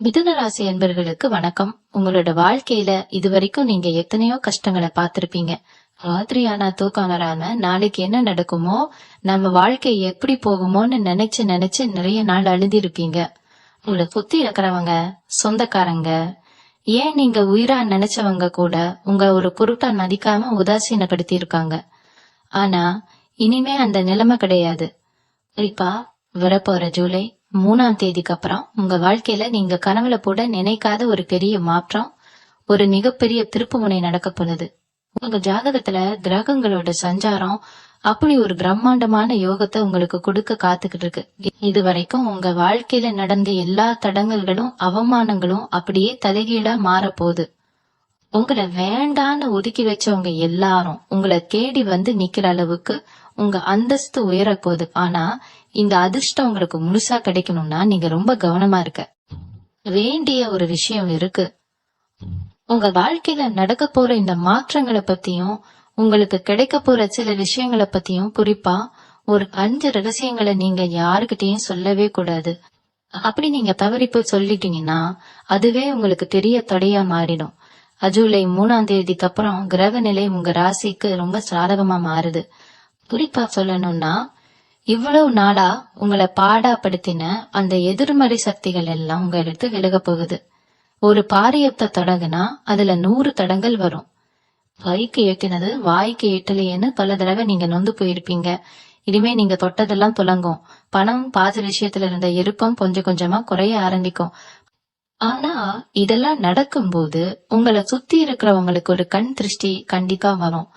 மிதுன ராசி அன்பர்களுக்கு வணக்கம். உங்களோட வாழ்க்கையில இதுவரைக்கும் நீங்க எத்தனையோ கஷ்டங்களை பார்த்திருப்பீங்க. ராத்திரி ஆனா தூக்கம் வராம நாளைக்கு என்ன நடக்குமோ, நம்ம வாழ்க்கை எப்படி போகுமோன்னு நினைச்சு நினைச்சு நிறைய நாள் அழுதிருப்பீங்க. உங்களை சுத்தி இருக்கிறவங்க, சொந்தக்காரங்க, ஏன் நீங்க உயிரா நினைச்சவங்க கூட உங்க ஒரு பொருட்டா மதிக்காம உதாசீனப்படுத்தி இருக்காங்க. ஆனா இனிமே அந்த நிலைமை கிடையாது. குறிப்பா வரப்போற ஜூலை 3ஆம் தேதிக்கு அப்புறம் உங்க வாழ்க்கையில நீங்க கனவுல கூட நினைக்காத ஒரு பெரிய மாற்றம், ஒரு மிகப்பெரிய திருப்புமுனை நடக்க போகுது. உங்க ஜாதகத்துல கிரகங்களோட சஞ்சாரம் அப்படி ஒரு பிரம்மாண்டமான யோகத்தை உங்களுக்கு கொடுக்க காத்துக்கிட்டு இருக்கு. இது வரைக்கும் உங்க வாழ்க்கையில நடந்த எல்லா தடங்கல்களும் அவமானங்களும் அப்படியே தலைகீழா மாற போகுது. உங்களை வேண்டான்னு ஒதுக்கி வச்சவங்க எல்லாரும் உங்களை தேடி வந்து நிக்கிற அளவுக்கு உங்க அந்தஸ்து உயர போகுது. ஆனா இந்த அதிர்ஷ்டம் உங்களுக்கு முழுசா கிடைக்கணும்னா நீங்க ரொம்ப கவனமா இருக்க வேண்டிய ஒரு விஷயம் இருக்கு. உங்க வாழ்க்கையில நடக்க போற இந்த மாற்றங்களை பத்தியும் உங்களுக்கு கிடைக்க போற சில விஷயங்களை பத்தியும் குறிப்பா ஒரு 5 ரகசியங்களை நீங்க யாருக்கிட்டையும் சொல்லவே கூடாது. அப்படி நீங்க தவறி போய் சொல்லிட்டீங்கன்னா அதுவே உங்களுக்கு பெரிய தடையா மாறிடும். ஜூலை 3ஆம் தேதிக்கு அப்புறம் கிரக நிலை உங்க ராசிக்கு ரொம்ப சாதகமா மாறுது. குறிப்பா சொல்லணும்னா, இவ்வளவு நாளா உங்களை பாடாப்படுத்தின அந்த எதிர்மறை சக்திகள் எல்லாம் உங்க எடுத்து விலக போகுது. ஒரு பாரியத்தை தொடங்குனா அதுல 100 தடங்கள் வரும். கைக்கு எட்டினது வாய்க்கு எட்டலையேன்னு பல தடவை நீங்க நொந்து போயிருப்பீங்க. இனிமே நீங்க தொட்டதெல்லாம் துலங்கும். பணம் பாதி விஷயத்துல இருந்த இறுக்கம் கொஞ்சம் கொஞ்சமா குறைய ஆரம்பிக்கும். ஆனா இதெல்லாம் நடக்கும்போது உங்களை சுத்தி இருக்கிறவங்களுக்கு ஒரு கண் திருஷ்டி கண்டிப்பா வரும்.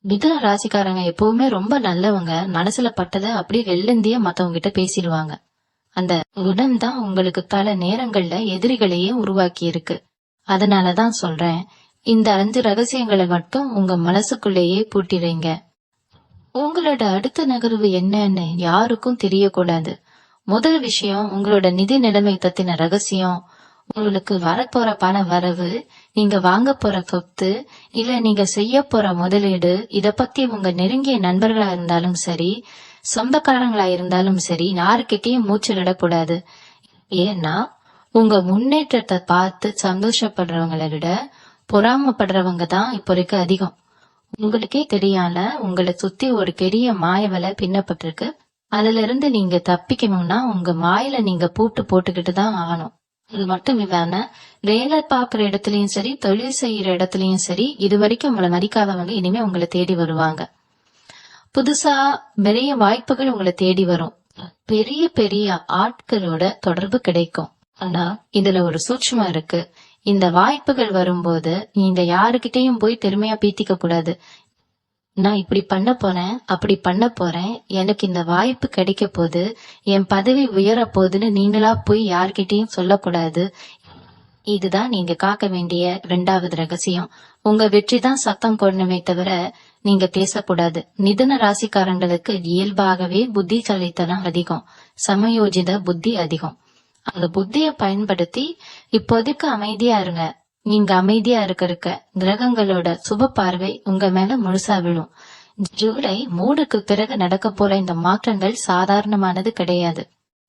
மிதுன ராசிக்காரங்க எப்பவுமே ரொம்ப நல்லவங்க. மனசுல பட்டதை அப்படியே வெள்ளந்திய மத்தவங்க கிட்ட பேசிடுவாங்க. அந்த குணம் தான் உங்களுக்கு பல நேரங்கள்ல எதிரிகளையே உருவாக்கி இருக்கு. அதனாலதான் சொல்றேன், இந்த 5 ரகசியங்களை மட்டும் உங்க மனசுக்குள்ளேயே பூட்டிடுங்க. உங்களோட அடுத்த நகர்வு என்னன்னு யாருக்கும் தெரியக்கூடாது. முதல் விஷயம், உங்களோட நிதி நிலைமை பத்தின ரகசியம், உங்களுக்கு வரப்போற பண வரவு, நீங்க வாங்க போற சொத்து, இல்ல நீங்க செய்ய போற முதலீடு, இத பத்தி உங்க நெருங்கிய நண்பர்களா இருந்தாலும் சரி, சொந்தக்காரங்களா இருந்தாலும் சரி, யாருக்கிட்டையும் மூச்சு விடக்கூடாது. ஏன்னா உங்க முன்னேற்றத்தை பார்த்து சந்தோஷப்படுறவங்களை விட பொறாமப்படுறவங்க தான் இப்போதைக்கு அதிகம். உங்களுக்கே தெரியாம உங்களை சுத்தி ஒரு பெரிய மாயவலை பின்னப்பட்டிருக்கு. அதுல இருந்து நீங்க தப்பிக்கணும்னா உங்க மாயில நீங்க பூட்டு போட்டுக்கிட்டு தான் ஆகணும். இது மட்டும் இல்லாம வேலை பாக்குற இடத்துலயும் சரி, தொழில் செய்யற இடத்துலயும் சரி, இது வரைக்கும் உங்களை மதிக்காதவங்க இனிமே உங்களை தேடி வருவாங்க. புதுசா நிறைய வாய்ப்புகள் உங்களை தேடி வரும். பெரிய பெரிய ஆட்களோட தொடர்பு கிடைக்கும். ஆனா இதுல ஒரு சூட்சுமம் இருக்கு. இந்த வாய்ப்புகள் வரும்போது நீங்க யாருக்கிட்டையும் போய் பெருமையா பீத்திக்க கூடாது. நான் இப்படி பண்ண போறேன், அப்படி பண்ண போறேன், எனக்கு இந்த வாய்ப்பு கிடைக்க போகுது, என் பதவி உயர போகுதுன்னு நீங்களா போய் யார்கிட்டயும் சொல்லக்கூடாது. இதுதான் நீங்க காக்க வேண்டிய 2வது ரகசியம். உங்க வெற்றி தான் சத்தம் கொள்ளணுமே தவிர நீங்க பேசக்கூடாது. மிதுன ராசிக்காரங்களுக்கு இயல்பாகவே புத்திசாலித்தனம் அதிகம், சமயோஜித புத்தி அதிகம். அந்த புத்திய பயன்படுத்தி இப்போதைக்கு அமைதியா இருங்க. நீங்க அமைதியா இருக்க கிரகங்களோட சுப பார்வை உங்க மேல முழுசா விழும். ஜூலை 3க்கு பிறகு நடக்க போற இந்த மாற்றங்கள் சாதாரணமானது கிடையாது.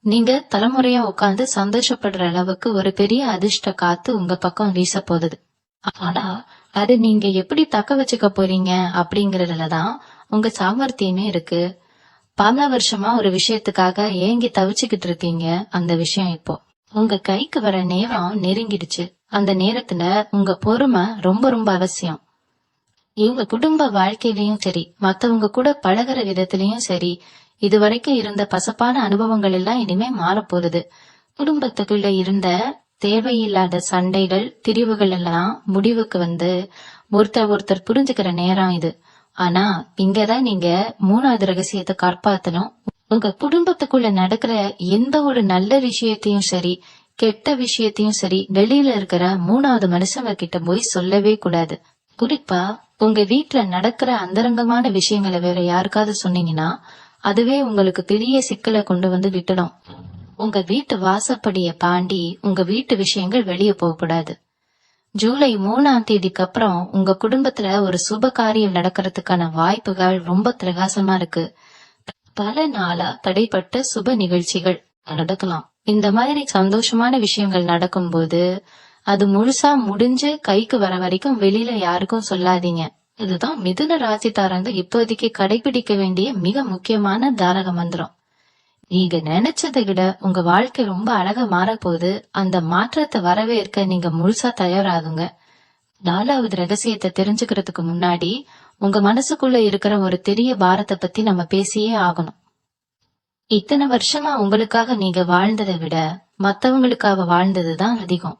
நீங்க தலைமுறையா உட்கார்ந்து சந்தோஷப்படுற அளவுக்கு ஒரு பெரிய அதிர்ஷ்ட காத்து உங்க பக்கம் வீச போகுது. ஆனா அது நீங்க எப்படி தக்க வச்சுக்க போறீங்க அப்படிங்கறதுலதான் உங்க சாமர்த்தியமே இருக்கு. பல வருஷமா ஒரு விஷயத்துக்காக ஏங்கி தவிச்சுக்கிட்டு இருக்கீங்க. அந்த விஷயம் இப்போ உங்க கைக்கு வர நேரம் நெருங்கிடுச்சு. அந்த நேரத்துல உங்க பொறுமை ரொம்ப ரொம்ப அவசியம். இவங்க குடும்ப வாழ்க்கையிலயும் சரி, மத்தவங்க கூட பழகிற விதத்திலயும் சரி, இதுவரைக்கும் இருந்த பசப்பான அனுபவங்கள் எல்லாம் இனிமே மாறப்போகுது. குடும்பத்துக்குள்ள இருந்த தேவையில்லாத சண்டைகள், பிரிவுகள் எல்லாம் முடிவுக்கு வந்து ஒருத்தர் புரிஞ்சுக்கிற நேரம் இது. ஆனா இங்கதான் நீங்க 3வது ரகசியத்தை காப்பாத்தணும். உங்க குடும்பத்துக்குள்ள நடக்கிற எந்த ஒரு நல்ல விஷயத்தையும் சரி, கெட்ட விஷயத்தையும் சரி, வெளியில இருக்கிற 3வது மனுஷங்க கிட்ட போய் சொல்லவே கூடாது. குறிப்பா உங்க வீட்டுல நடக்கிற அந்தரங்கமான விஷயங்களை வேற யாருக்காவது சொன்னீங்கன்னா அதுவே உங்களுக்கு பெரிய சிக்கலை கொண்டு வந்து விட்டுடும். உங்க வீட்டு வாசப்படிய தாண்டி உங்க வீட்டு விஷயங்கள் வெளியே போக கூடாது. ஜூலை 3ஆம் தேதிக்கு அப்புறம் உங்க குடும்பத்துல ஒரு சுப காரியம் நடக்கிறதுக்கான வாய்ப்புகள் ரொம்ப பிரகாசமா இருக்கு. பல நாளா தடைப்பட்ட சுப நிகழ்ச்சிகள் நடக்கலாம். இந்த மாதிரி சந்தோஷமான விஷயங்கள் நடக்கும்போது அது முழுசா முடிஞ்சு கைக்கு வர வரைக்கும் வெளியில யாருக்கும் சொல்லாதீங்க. இதுதான் மிதுன ராசிக்காரங்க இப்போதைக்கு கடைபிடிக்க வேண்டிய மிக முக்கியமான தாரக மந்திரம். நீங்க நினைச்சதை விட உங்க வாழ்க்கை ரொம்ப அழகா மாறப்போகுது. அந்த மாற்றத்தை வரவேற்க நீங்க முழுசா தயாராகுங்க. 4வது ரகசியத்தை தெரிஞ்சுக்கிறதுக்கு முன்னாடி உங்க மனசுக்குள்ள இருக்கிற ஒரு பெரிய பாரத்தை பத்தி நம்ம பேசியே ஆகணும். இத்தனை வருஷமா உங்களுக்காக நீங்க வாழ்ந்ததை விட மத்தவங்களுக்காக வாழ்ந்ததுதான் அதிகம்.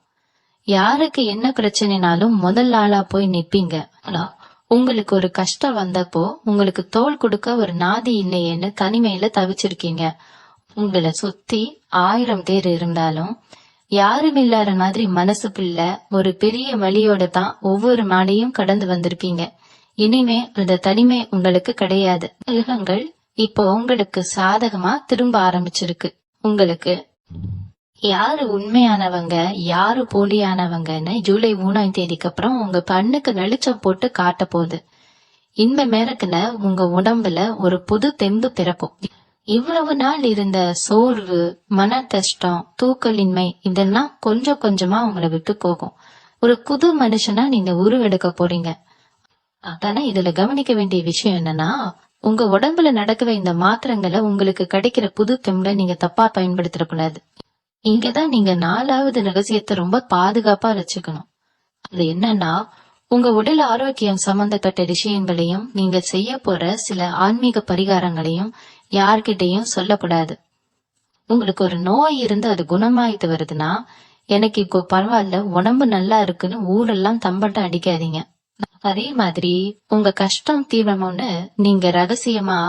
யாருக்கு என்ன பிரச்சனைனாலும் முதல் ஆளா போய் நிப்பீங்க. ஆனா உங்களுக்கு ஒரு கஷ்டம் வந்தப்போ உங்களுக்கு தோள் கொடுக்க ஒரு நாதி இல்லையேன்னு தனிமையில தவிச்சிருக்கீங்க. உங்களை சுத்தி 1000 பேர் இருந்தாலும் யாரும் இல்லாத மாதிரி மனசுக்குள்ள ஒரு பெரிய வலியோட தான் ஒவ்வொரு நாளையும் கடந்து வந்திருப்பீங்க. இனிமே அந்த தனிமை உங்களுக்கு கிடையாது. கிரகங்கள் இப்போ உங்களுக்கு சாதகமா திரும்ப ஆரம்பிச்சிருக்கு. உங்களுக்கு யாரு உண்மையானவங்க யாரு போலியானவங்கன்னு ஜூலை 3ஆம் தேதிக்கு அப்புறம் உங்க கண்ணுக்கு வெளிச்சம் போட்டு காட்ட போகுது. இந்த நேரத்துல உங்க உடம்புல ஒரு புது தெம்பு பிறக்கும். இவ்வளவு நாள் இருந்த சோர்வு, மன கஷ்டம், தூக்கலின்மை இதெல்லாம் கொஞ்சம் கொஞ்சமா உங்களை விட்டு போகும். ஒரு புது மனுஷனா நீங்க உருவெடுக்க போறீங்க. ஆனா இதுல கவனிக்க வேண்டிய விஷயம் என்னன்னா, உங்க உடம்புல நடக்கிற இந்த மாற்றங்களை உங்களுக்கு கிடைக்கிற புது தெம்புல நீங்க தப்பா பயன்படுத்தக்கூடாது. இங்கதான் நீங்க 4வது ரகசியத்தை ரொம்ப பாதுகாப்பா வச்சுக்கணும். அது என்னன்னா, உங்க உடல் ஆரோக்கியம் சம்பந்தப்பட்ட விஷயங்களையும் நீங்க செய்ய போற சில ஆன்மீக பரிகாரங்களையும் யார்கிட்டையும் சொல்லக்கூடாது. உங்களுக்கு ஒரு நோய் இருந்து அது குணமாயிட்டு வருதுன்னா, எனக்கு இப்போ பரவாயில்ல உடம்பு நல்லா இருக்குன்னு ஊரெல்லாம் தம்பட்டம் அடிக்காதீங்க. அதே மாதிரி உங்க கஷ்டம் தீவிரம்னு நீங்க ரகசியமா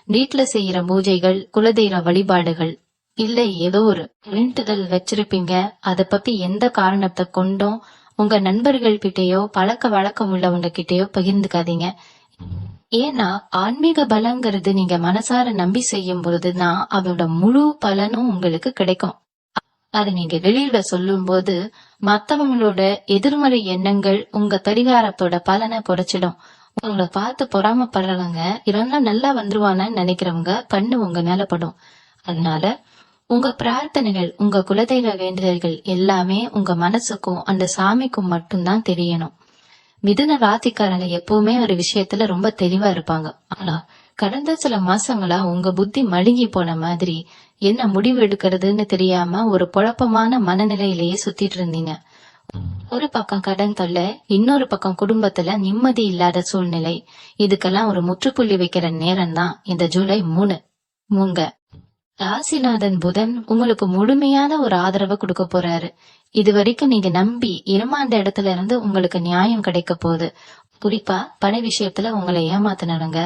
வீட்டுல செய்யற பூஜைகள், குலதெய்வ வழிபாடுகள் இல்ல ஏதோ ஒரு வேண்டுதல் வச்சிருப்பீங்க. அத பத்தி எந்த காரணத்தை கொண்டும் உங்க நண்பர்கள் கிட்டயோ பழக்க வழக்கம் உள்ளவங்க கிட்டயோ பகிர்ந்துக்காதீங்க. ஏன்னா ஆன்மீக பலங்கிறது நீங்க மனசார நம்பி செய்யும் பொழுதுதான் அதோட முழு பலனும் உங்களுக்கு கிடைக்கும். அதை நீங்க வெளியில சொல்லும் போது மத்தவங்களோட எதிர்மறை எண்ணங்கள் உங்க பரிகாரத்தோட பலனை குறைச்சிடும். உங்களை பார்த்து பொறாமப்படுறவங்க இதெல்லாம் நல்லா வந்துருவானு நினைக்கிறவங்க பண்ணு உங்க மேல படும். அதனால உங்க பிரார்த்தனைகள், உங்க குலதெய்வ வேண்டுதல்கள் எல்லாமே உங்க மனசுக்கும் அந்த சாமிக்கும் மட்டும்தான் தெரியணும். மிதுன ராசிக்காரங்க எப்பவுமே ஒரு விஷயத்துல ரொம்ப தெளிவா இருப்பாங்க. ஆனா கடந்த சில மாசங்களா உங்க புத்தி மழுங்கி போன மாதிரி என்ன முடிவு எடுக்கிறதுன்னு தெரியாம ஒரு குழப்பமான மனநிலையிலேயே சுத்திட்டு இருந்தீங்க. ஒரு பக்கம் கடன் தொல்லை, இன்னொரு பக்கம் குடும்பத்துல நிம்மதி இல்லாத சூழ்நிலை. இதுக்கெல்லாம் ஒரு முற்றுப்புள்ளி வைக்கிற நேரம் தான் இந்த ஜூலை 3. உங்க ராசிநாதன் புதன் உங்களுக்கு முழுமையான ஒரு ஆதரவை கொடுக்க போறாரு. இது வரைக்கும் நீங்க நம்பி ஏமாந்த இடத்துல இருந்து உங்களுக்கு நியாயம் கிடைக்க போகுது. குறிப்பா பண விஷயத்துல உங்களை ஏமாத்தினவங்க,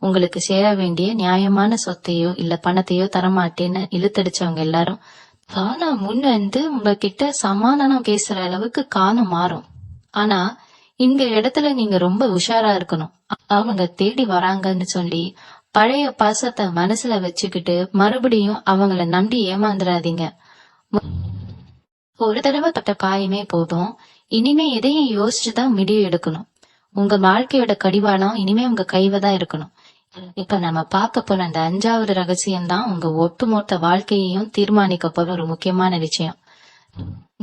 உங்களுக்கு சேர வேண்டிய நியாயமான சொத்தையோ இல்ல பணத்தையோ தரமாட்டேன்னு இழுத்தடிச்சவங்க எல்லாரும் தானா முன் வந்து உங்ககிட்ட சமாதானம் பேசுற அளவுக்கு காலம் மாறும். ஆனா இந்த இடத்துல நீங்க ரொம்ப உஷாரா இருக்கணும். அவங்க தேடி வராங்கன்னு சொல்லி பழைய பாசத்தை மனசுல வச்சுக்கிட்டு மறுபடியும் அவங்கள நம்பி ஏமாந்துடாதீங்க. ஒரு தடவை பட்ட காயமே போதும். இனிமே எதையும் யோசிச்சுதான் முடிவு எடுக்கணும். உங்க வாழ்க்கையோட கடிவாளம் இனிமே உங்க கைவதான் இருக்கணும். இப்ப நம்ம பார்க்க போற அந்த 5வது ரகசியம் தான் உங்க ஒட்டுமொத்த வாழ்க்கையையும் தீர்மானிக்க போற ஒரு முக்கியமான விஷயம்.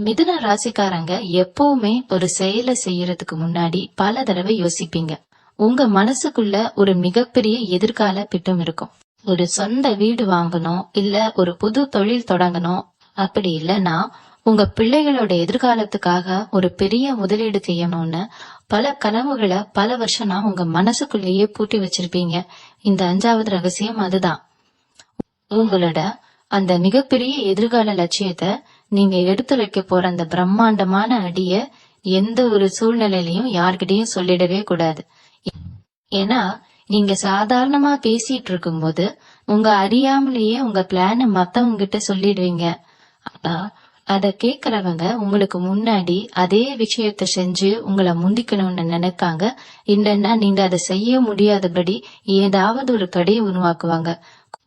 மிதுன ராசிக்காரங்க எப்பவுமே ஒரு செயலை செய்யறதுக்கு முன்னாடி பல தடவை யோசிப்பீங்க. உங்க மனசுக்குள்ள ஒரு மிகப்பெரிய எதிர்கால திட்டம் இருக்கும். ஒரு சொந்த வீடு வாங்கணும், இல்ல ஒரு புது தொழில் தொடங்கணும், அப்படி இல்லைன்னா உங்க பிள்ளைகளோட எதிர்காலத்துக்காக ஒரு பெரிய முதலீடு செய்யணும்னு பல கனவுகளை பல வருஷமா உங்க மனசுக்குள்ளேயே பூட்டி வச்சிருப்பீங்க. இந்த 5வது ரகசியம் அதுதான். உங்களோட அந்த மிகப்பெரிய எதிர்கால லட்சியத்தை நீங்க எடுத்து வைக்க போற அந்த பிரம்மாண்டமான அடிய எந்த ஒரு சூழ்நிலையிலையும் யார்கிட்டயும் சொல்லிடவே கூடாது. ஏன்னா நீங்க சாதாரணமா பேசிட்டு இருக்கும் போது உங்க அறியாமலேயே உங்க பிளான மத்தவங்க கிட்ட சொல்லிடுவீங்க. ஆனா அத கேக்குறவங்க உங்களுக்கு முன்னாடி அதே விஷயத்த செஞ்சு உங்களை முந்திக்கணும்னு நினைப்பாங்க. இல்லைன்னா நீங்க அதை செய்ய முடியாதபடி ஏதாவது ஒரு தடையை உருவாக்குவாங்க.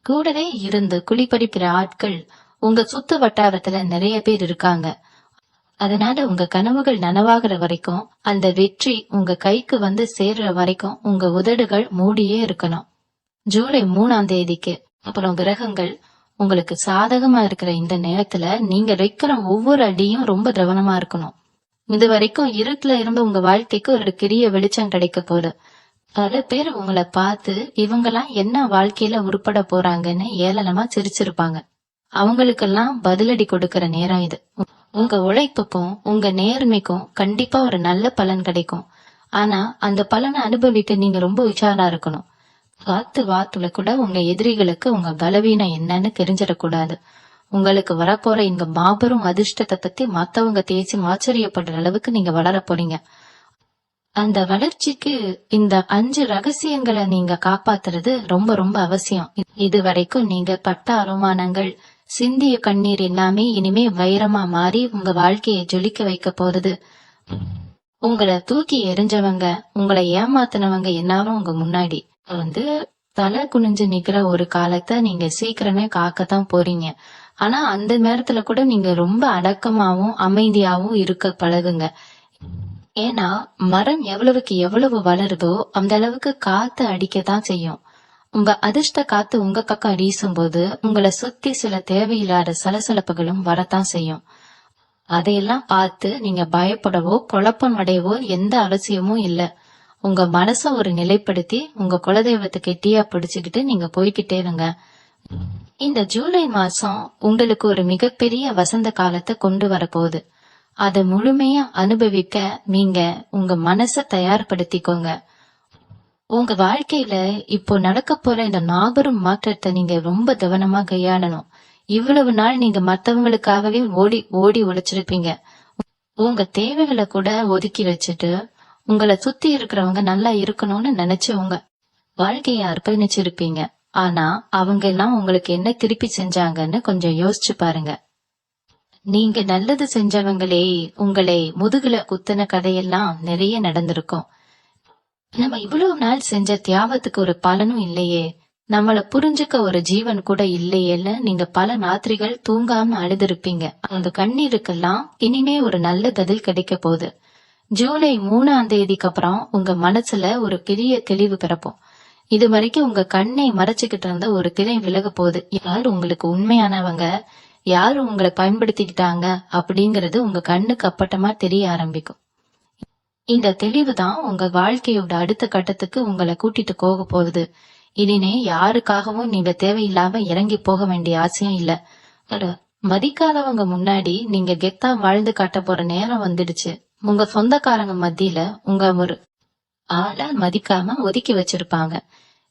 கூடவே இருந்து குழிப்பறிக்கிற ஆட்கள் உங்க சுத்து வட்டாரத்துல நிறைய பேர் இருக்காங்க. அதனால உங்க கனவுகள் நனவாகிற வரைக்கும், அந்த வெற்றி உங்க கைக்கு வந்து சேர்ற வரைக்கும் உங்க உதடுகள் மூடியே இருக்கணும். ஜூலை 3ஆம் தேதிக்கு அப்புறம் கிரகங்கள் உங்களுக்கு சாதகமா இருக்கிற இந்த நேரத்துல நீங்க வைக்கிற ஒவ்வொரு அடியும் ரொம்ப கவனமா இருக்கணும். இது வரைக்கும் இருட்டுல இருந்த உங்க வாழ்க்கைக்கு ஒரு பெரிய வெளிச்சம் கிடைக்க போகுது. பல பேர் உங்களை பார்த்து இவங்கெல்லாம் என்ன வாழ்க்கையில உருப்பட போறாங்கன்னு ஏளனமா சிரிச்சிருப்பாங்க. அவங்களுக்கெல்லாம் பதிலடி கொடுக்கற நேரம் இது. உங்க உழைப்புக்கும் உங்க நேர்மைக்கும் கண்டிப்பா ஒரு நல்ல பலன் கிடைக்கும். ஆனா அந்த பலனை அனுபவிக்க நீங்க ரொம்ப உஷாரா இருக்கணும். காத்து வாத்துல கூட உங்க எதிரிகளுக்கு உங்க பலவீனம் என்னன்னு தெரிஞ்சிடக்கூடாது. உங்களுக்கு வரப்போற இந்த மாபெரும் அதிர்ஷ்டத்தை பத்தி மத்தவங்க தேய்ச்சி ஆச்சரியப்படுற அளவுக்கு நீங்க வளர போறீங்க. அந்த வளர்ச்சிக்கு இந்த 5 ரகசியங்களை நீங்க காப்பாத்துறது ரொம்ப ரொம்ப அவசியம். இது வரைக்கும் நீங்க பட்ட அவமானங்கள், சிந்திய கண்ணீர் எல்லாமே இனிமே வைரமா மாறி உங்க வாழ்க்கையை ஜொலிக்க வைக்க போறது. உங்களை தூக்கி எறிஞ்சவங்க, உங்களை ஏமாத்தினவங்க எல்லாரும் உங்க முன்னாடி வந்து தலை குனிஞ்சு நிக்கிற ஒரு காலத்தை நீங்க சீக்கிரமே காக்கத்தான் போறீங்க. ஆனா அந்த நேரத்துல கூட நீங்க ரொம்ப அடக்கமாவும் அமைதியாவும் இருக்க பழகுங்க. ஏன்னா மரம் எவ்வளவுக்கு எவ்வளவு வளருதோ அந்த அளவுக்கு காத்து அடிக்கத்தான் செய்யும். உங்க அதிர்ஷ்ட காத்து உங்க பக்கம் வீசும் போது உங்களை சுத்தி சில தேவையில்லாத சலசலப்புகளும் வரத்தான் செய்யும். அதையெல்லாம் பார்த்து நீங்க பயப்படவோ குழப்பம் அடையவோ எந்த அவசியமும் இல்ல. உங்க மனச ஒரு நிலைப்படுத்தி உங்க குலதெய்வத்தை கெட்டியா பிடிச்சுக்கிட்டு நீங்க போய்கிட்டே இருங்க. இந்த ஜூலை மாசம் உங்களுக்கு ஒரு மிகப்பெரிய வசந்த காலத்தை கொண்டு வரப்போகுது. அதை முழுமையா அனுபவிக்க நீங்க உங்க மனச தயார்படுத்திக்கோங்க. உங்க வாழ்க்கையில இப்போ நடக்க போற இந்த மாபெரும் மாற்றத்தை நீங்க ரொம்ப கவனமா கையாளணும். இவ்வளவு நாள் நீங்க மத்தவங்களுக்காகவே ஓடி ஓடி உழைச்சிருப்பீங்க. உங்க தேவைகளை கூட ஒதுக்கி வச்சுட்டு உங்களை சுத்தி இருக்கிறவங்க நல்லா இருக்கணும்னு நினைச்சு உங்க வாழ்க்கைய அர்ப்பணிச்சிருப்பீங்க. ஆனா அவங்க எல்லாம் உங்களுக்கு என்ன திருப்பி செஞ்சாங்கன்னு கொஞ்சம் யோசிச்சு பாருங்க. நீங்க நல்லது செஞ்சவங்களே உங்களை முதுகுல குத்தின கதையெல்லாம் நிறைய நடந்திருக்கும். நம்ம இவ்வளவு நாள் செஞ்ச தியாகத்துக்கு ஒரு பலனும் இல்லையே, நம்மள புரிஞ்சுக்க ஒரு ஜீவன் கூட இல்லையேன்னு நீங்க பல ராத்திரிகள் தூங்காம அழுதுருப்பீங்க. அந்த கண்ணீருக்கெல்லாம் இனிமே ஒரு நல்ல பதில் கிடைக்க போகுது. ஜூலை 3ஆம் தேதிக்கு அப்புறம் உங்க மனசுல ஒரு பெரிய தெளிவு பிறப்போம். இது வரைக்கும் உங்க கண்ணை மறைச்சுக்கிட்டு இருந்த ஒரு திரை விலக போகுது. யார் உங்களுக்கு உண்மையானவங்க, யாரு உங்களை பயன்படுத்திக்கிட்டாங்க அப்படிங்கறது உங்க கண்ணுக்கு அப்பட்டமா தெரிய ஆரம்பிக்கும். இந்த தெளிவுதான் உங்க வாழ்க்கையோட அடுத்த கட்டத்துக்கு உங்களை கூட்டிட்டு போக போகுது. இனிமே யாருக்காகவும் நீங்க தேவையில்லாம இறங்கி போக வேண்டிய அவசியம் இல்ல. மதிக்காதவங்க முன்னாடி நீங்க கெத்தா வாழ்ந்து காட்ட போற நேரம் வந்துடுச்சு. உங்க சொந்தக்காரங்க மத்தியில உங்க ஒரு ஆளா மதிக்காம ஒதுக்கி வச்சிருப்பாங்க.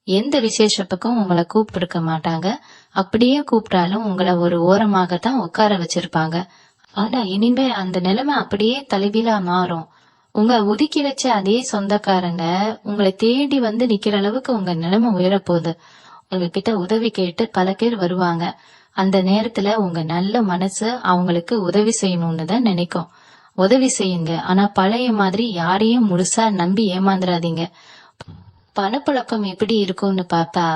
எந்த விசேஷத்துக்கும் உங்களை கூப்பிட்டு மாட்டாங்க. அப்படியே கூப்பிட்டாலும் உங்களை ஒரு ஓரமாகத்தான் உட்கார வச்சிருப்பாங்க. ஆனா இனிமே அந்த நிலைமை அப்படியே தலைகீழா மாறும். உங்க ஒதுக்கி வச்ச அதே சொந்தக்காரங்க உங்களை தேடி வந்து நிக்கிற அளவுக்கு உங்க நிலைமை உயரப்போகுது. உங்ககிட்ட உதவி கேட்டு பல பேர் வருவாங்க. அந்த நேரத்துல உங்க நல்ல மனசு அவங்களுக்கு உதவி செய்யணும்னு தான் நினைக்கும். உதவி செய்யுங்க. ஆனா பழைய மாதிரி யாரையும் முழுசா நம்பி ஏமாந்துடாதீங்க. பணப்புழக்கம் எப்படி இருக்கும்னு பார்த்தா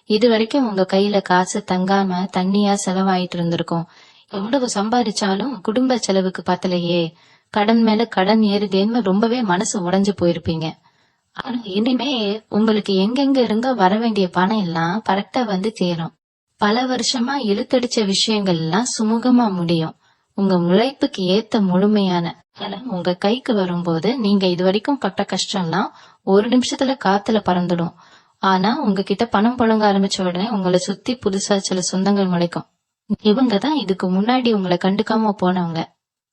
இது வரைக்கும் உங்க கையில காசு தங்காம தண்ணியா செலவாயிட்டு இருந்திருக்கும். எவ்வளவு சம்பாதிச்சாலும் குடும்ப செலவுக்கு பத்தலையே, கடன் மேல கடன் ஏறுதேன்னு ரொம்பவே மனசு உடைஞ்சு போயிருப்பீங்க. ஆனா இனிமே உங்களுக்கு எங்கெங்க இருந்தோ வர வேண்டிய பணம் எல்லாம் கரெக்டா வந்து சேரும். பல வருஷமா இழுத்தடிச்ச விஷயங்கள் எல்லாம் சுமூகமா முடியும். உங்க உழைப்புக்கு ஏத்த முழுமையான பலன் உங்க கைக்கு வரும்போது நீங்க இது வரைக்கும் பட்ட கஷ்டம்லாம் ஒரு நிமிஷத்துல காத்துல பறந்துடும். ஆனா உங்ககிட்ட பணம் புழங்க ஆரம்பிச்ச உடனே உங்களை சுத்தி புதுசா சில சொந்தங்கள் முளைக்கும். இவங்கதான் இதுக்கு முன்னாடி உங்களை கண்டுக்காம போனவங்க.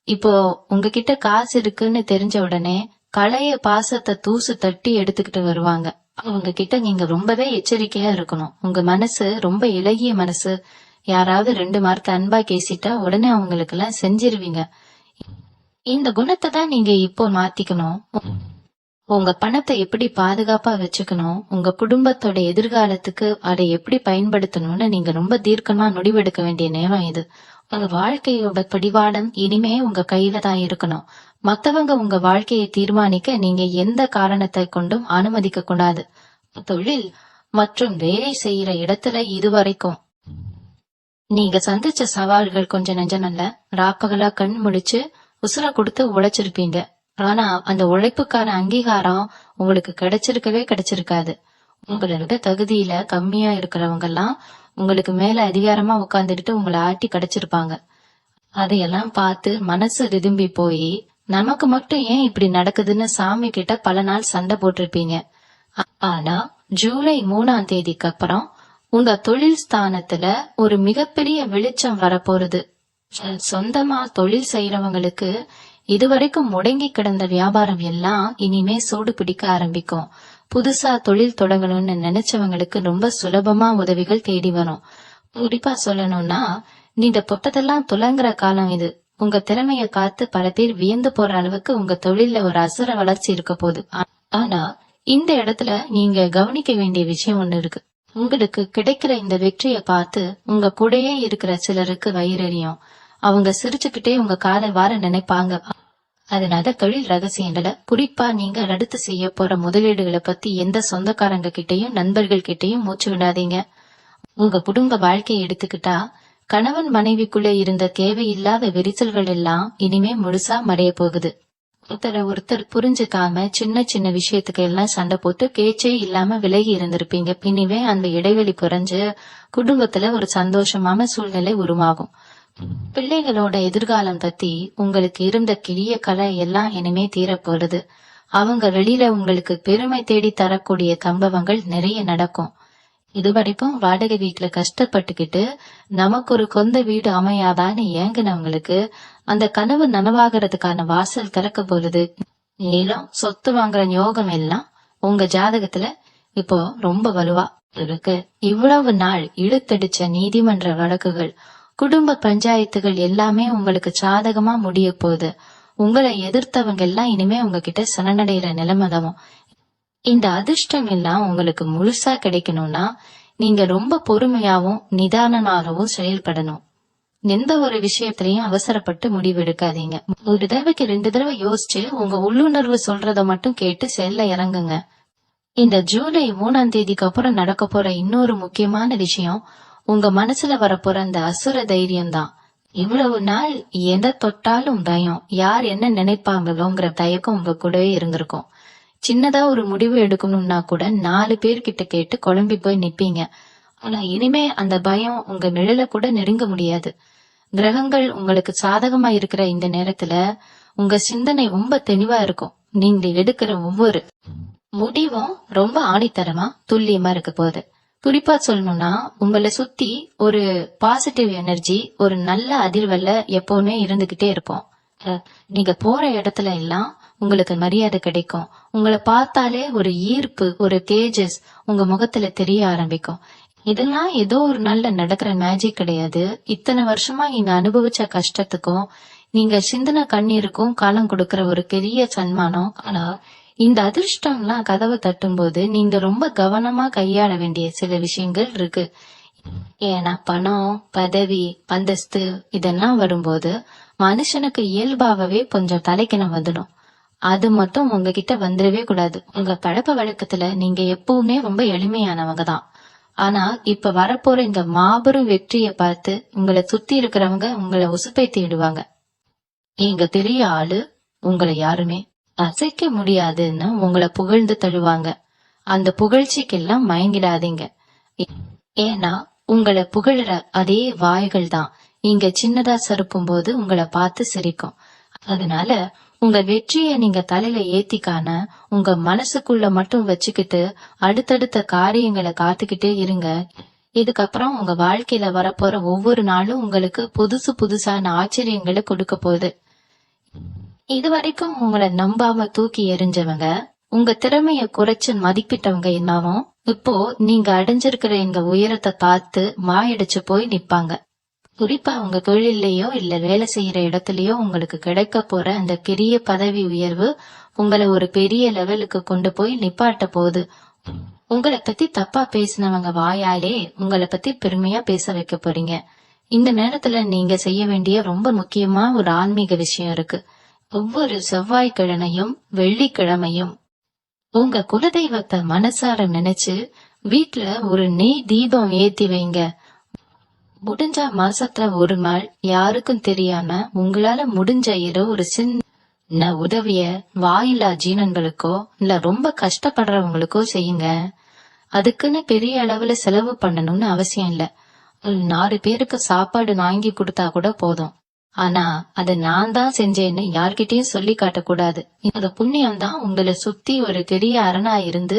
இப்போ உங்ககிட்ட காசு இருக்குன்னு தெரிஞ்ச உடனே களைய பாசத்தை தூசு தட்டி எடுத்துக்கிட்டு வருவாங்க. அவங்க கிட்ட நீங்க ரொம்பவே எச்சரிக்கையா இருக்கணும். உங்க மனசு ரொம்ப இலகிய மனசு. யாராவது 2 வார்த்தை அன்பா பேசிட்டா உடனே அவங்களுக்கு எல்லாம் செஞ்சிருவீங்க. இந்த குணத்தை தான் நீங்க இப்போ மாத்திக்கணும். உங்க பணத்தை எப்படி பாதுகாப்பா வச்சுக்கணும், உங்க குடும்பத்தோட எதிர்காலத்துக்கு அதை எப்படி பயன்படுத்தணும்னு நீங்க ரொம்ப தீர்க்கமா முடிவெடுக்க வேண்டிய நேரம் இது. உங்க வாழ்க்கையோட பிடிவாடம் இனிமே உங்க கையில தான் இருக்கணும். மத்தவங்க உங்க வாழ்க்கையை தீர்மானிக்க நீங்க எந்த காரணத்தை கொண்டும் அனுமதிக்க கூடாது. தொழில் மற்றும் வேலை செய்யற இடத்துல இதுவரைக்கும் நீங்க சந்திச்ச சவால்கள் கொஞ்சம் நெஞ்சமல்ல. ராப்பகலா கண் முடிச்சு உசுர கொடுத்து உழைச்சிருப்பீங்க. ஆனா அந்த உழைப்புக்கான அங்கீகாரம் உங்களுக்கு கிடைச்சிருக்கவே கிடைச்சிருக்காது. உங்களை விட தகுதியில கம்மியா இருக்கிறவங்க எல்லாம் உங்களுக்கு மேல அதிகாரமா உட்கார்ந்துட்டு உங்களை ஆட்டி கடைச்சிருப்பாங்க. அதையெல்லாம் பார்த்து மனசு ரிதும்பி போய் நமக்கு மட்டும் ஏன் இப்படி நடக்குதுன்னு சாமி கிட்ட பல நாள் சண்டை போட்டிருப்பீங்க. ஆனா ஜூலை 3ஆம் தேதிக்கு அப்புறம் உங்க தொழில் ஸ்தானத்துல ஒரு மிகப்பெரிய வெளிச்சம் வரப்போறது. சொந்தமா தொழில் செய்யறவங்களுக்கு இதுவரைக்கும் முடங்கி கிடந்த வியாபாரம் எல்லாம் இனிமே சூடு பிடிக்க ஆரம்பிக்கும். புதுசா தொழில் தொடங்கணும்னு நினைச்சவங்களுக்கு ரொம்ப சுலபமா உதவிகள் தேடி வரும். குறிப்பா சொல்லணும்னா நீங்க தொட்டதெல்லாம் துலங்குற காலம் இது. உங்க திறமைய காத்து பல பேர் வியந்து போற அளவுக்கு உங்க தொழில்ல ஒரு அசுர வளர்ச்சி இருக்க போகுது. ஆனா இந்த இடத்துல நீங்க கவனிக்க வேண்டிய விஷயம் ஒண்ணு இருக்கு. உங்களுக்கு கிடைக்கிற இந்த வெற்றியை பார்த்து உங்க கூடயே இருக்கிற சிலருக்கு வயிறறியும். அவங்க சிரிச்சுக்கிட்டே உங்க காலை வார நினைப்பாங்க. அதனால தொழில் ரகசியங்களை, குறிப்பா நீங்க அடுத்து செய்ய போற முதலீடுகளை பத்தி எந்த சொந்தக்காரங்க கிட்டையும் நண்பர்கள் கிட்டையும் மூச்சு விடாதீங்க. உங்க குடும்ப வாழ்க்கையை எடுத்துக்கிட்டா கணவன் மனைவிக்குள்ளே இருந்த தேவையில்லாத விரிசல்கள் எல்லாம் இனிமே முழுசா மறைய போகுது. ஒருத்தர் புரிஞ்சுக்காம சின்ன சின்ன விஷயத்துக்கு எல்லாம் சண்டை போட்டு பேச்சே இல்லாம விலகி இருந்திருப்பீங்க. இனிமே அந்த இடைவெளி குறைஞ்சு குடும்பத்துல ஒரு சந்தோஷமான சூழ்நிலை உருவாகும். பிள்ளைகளோட எதிர்காலம் பத்தி உங்களுக்கு இருந்த கிளிய கலை எல்லாம் இனிமே தீரப்போறது. அவங்க வெளியில உங்களுக்கு பெருமை தேடி தரக்கூடிய சம்பவங்கள் நிறைய நடக்கும். இதுவரைக்கும் வாடகை வீட்டுல கஷ்டப்பட்டுக்கிட்டு நமக்கு ஒரு சொந்த வீடு அமையாதான்னு ஏங்கினவங்களுக்கு அந்த கனவு நனவாகிறதுக்கான வாசல் திறக்க போகுது. மேலும் சொத்து வாங்குற யோகம் எல்லாம் உங்க ஜாதகத்துல இப்போ ரொம்ப வலுவா இருக்கு. இவ்வளவு நாள் இழுத்தடிச்ச நீதிமன்ற வழக்குகள், குடும்ப பஞ்சாயத்துகள் எல்லாமே உங்களுக்கு சாதகமா முடிய போகுது. உங்களை எதிர்த்தவங்க எல்லாம் இனிமே உங்ககிட்ட சரணடைகிற நிலைமைதான். இந்த அதிர்ஷ்டம் எல்லாம் உங்களுக்கு முழுசா கிடைக்கணும்னா நீங்க ரொம்ப பொறுமையாவும் நிதானமாகவும் செயல்படணும். எந்த ஒரு விஷயத்திலையும் அவசரப்பட்டு முடிவெடுக்காதீங்க. ஒரு தடவைக்கு 2 தடவை யோசிச்சு உங்க உள்ளுணர்வு சொல்றத மட்டும் கேட்டு செயல்ல இறங்குங்க. இந்த ஜூலை 3ஆம் தேதிக்கு அப்புறம் நடக்க போற இன்னொரு முக்கியமான விஷயம் உங்க மனசுல வரப்போற அந்த அசுர தைரியம் தான். இவ்வளவு நாள் எதை தொட்டாலும் பயம், யார் என்ன நினைப்பாங்களோங்கிற தயக்கம் உங்க கூடவே இருந்திருக்கும். சின்னதா ஒரு முடிவு எடுக்கணும்னா கூட 4 பேர்கிட்ட கேட்டு குழம்பி போய் நிப்பீங்க. ஆனா இனிமே அந்த பயம் உங்க நிழல கூட நெருங்க முடியாது. கிரகங்கள் உங்களுக்கு சாதகமா இருக்கிற இந்த நேரத்துல உங்க சிந்தனை ரொம்ப தெளிவா இருக்கும். நீங்க எடுக்கிற ஒவ்வொரு முடிவும் ரொம்ப ஆணித்தரமா துல்லியமா இருக்க போகுது. குறிப்பா சொல்லணும்னா உங்களை சுத்தி ஒரு பாசிட்டிவ் எனர்ஜி, ஒரு நல்ல அதிர்வல்ல எப்பவுமே இருந்துகிட்டே இருக்கும். நீங்க போற இடத்துல எல்லாம் உங்களுக்கு மரியாதை கிடைக்கும். உங்களை பார்த்தாலே ஒரு ஈர்ப்பு, ஒரு தேஜஸ் உங்க முகத்துல தெரிய ஆரம்பிக்கும். இதெல்லாம் ஏதோ ஒரு நல்ல நடக்கிற மேஜிக் கிடையாது. இத்தனை வருஷமா நீங்க அனுபவிச்ச கஷ்டத்துக்கும் நீங்க சிந்தன கண்ணீருக்கும் காலம் கொடுக்கற ஒரு பெரிய சன்மானம். ஆனா இந்த அதிர்ஷ்டம் எல்லாம் கதவை தட்டும் போது நீங்க ரொம்ப கவனமா கையாள வேண்டிய சில விஷயங்கள் இருக்கு. ஏன்னா பணம், பதவி, அந்தஸ்து இதெல்லாம் வரும்போது மனுஷனுக்கு இயல்பாகவே கொஞ்சம் தலைக்கிணம் வந்துடும். அது மட்டும் உங்ககிட்ட வந்துடவே கூடாது. உங்க பழக்க வழக்கத்துல நீங்க எப்பவுமே ரொம்ப எளிமையானவங்க தான். ஆனா இப்ப வரப்போற இந்த மாபெரும் வெற்றியை பார்த்து உங்களை சுத்தி இருக்கிறவங்க உங்களை உசுப்பேத்திடுவாங்க. நீங்க பெரிய ஆளு, உங்களை யாருமே அசைக்க முடியாதுன்னு உங்களை புகழ்ந்து தழுவாங்க. அந்த புகழ்ச்சிக்கெல்லாம் மயங்கிடாதீங்க. ஏன்னா உங்களை புகழற அதே வாய்கள் தான் நீங்க சின்னதா சறுப்பும் போது உங்களை பார்த்து சிரிக்கும். அதனால உங்க வெற்றிய நீங்க தலையில ஏத்திக்கான உங்க மனசுக்குள்ள மட்டும் வச்சுக்கிட்டு அடுத்தடுத்த காரியங்களை காத்துக்கிட்டே இருங்க. இதுக்கப்புறம் உங்க வாழ்க்கையில வரப்போற ஒவ்வொரு நாளும் உங்களுக்கு புதுசு புதுசான ஆச்சரியங்களை கொடுக்க போகுது. இதுவரைக்கும் உங்களை நம்பாம தூக்கி எறிஞ்சவங்க, உங்க திறமைய குறைச்சு மதிப்பிட்டவங்க என்னாவும் இப்போ நீங்க அடைஞ்சிருக்கிற இந்த உயரத்தை பார்த்து மாயடிச்சு போய் நிப்பாங்க. குறிப்பா உங்க தொழிலையோ இல்ல வேலை செய்யற இடத்துலயோ உங்களுக்கு கிடைக்க போற அந்த பெரிய பதவி உயர்வு உங்களை ஒரு பெரிய லெவலுக்கு கொண்டு போய் நிப்பாட்ட போகுது. உங்களை பத்தி தப்பா பேசினவங்க வாயாலே உங்களை பத்தி பெருமையா பேச வைக்க போறீங்க. இந்த நேரத்துல நீங்க செய்ய வேண்டிய ரொம்ப முக்கியமா ஒரு ஆன்மீக விஷயம் இருக்கு. ஒவ்வொரு செவ்வாய்க்கிழமையும் வெள்ளிக்கிழமையும் உங்க குலதெய்வத்தை மனசார நினைச்சு வீட்டுல ஒரு நெய் தீபம் ஏத்தி வைங்க. முடிஞ்ச மாசத்துல ஒரு நாள் யாருக்கும் தெரியாம உங்களால முடிஞ்ச ஏதோ ஒரு சின்ன உதவிய வாயில்லா ஜீவன்களுக்கோ இல்ல ரொம்ப கஷ்டப்படுறவங்களுக்கோ செய்யுங்க. அதுக்குன்னு பெரிய அளவுல செலவு பண்ணணும்னு அவசியம் இல்ல. ஒரு 4 பேருக்கு சாப்பாடு வாங்கி கொடுத்தா கூட போதும். ஆனா அத நான் தான் செஞ்சேன்னு யார்கிட்டயும் சொல்லி காட்டக்கூடாது. இந்த புண்ணியம் தான் உங்களை சுத்தி ஒரு பெரிய அரணா இருந்து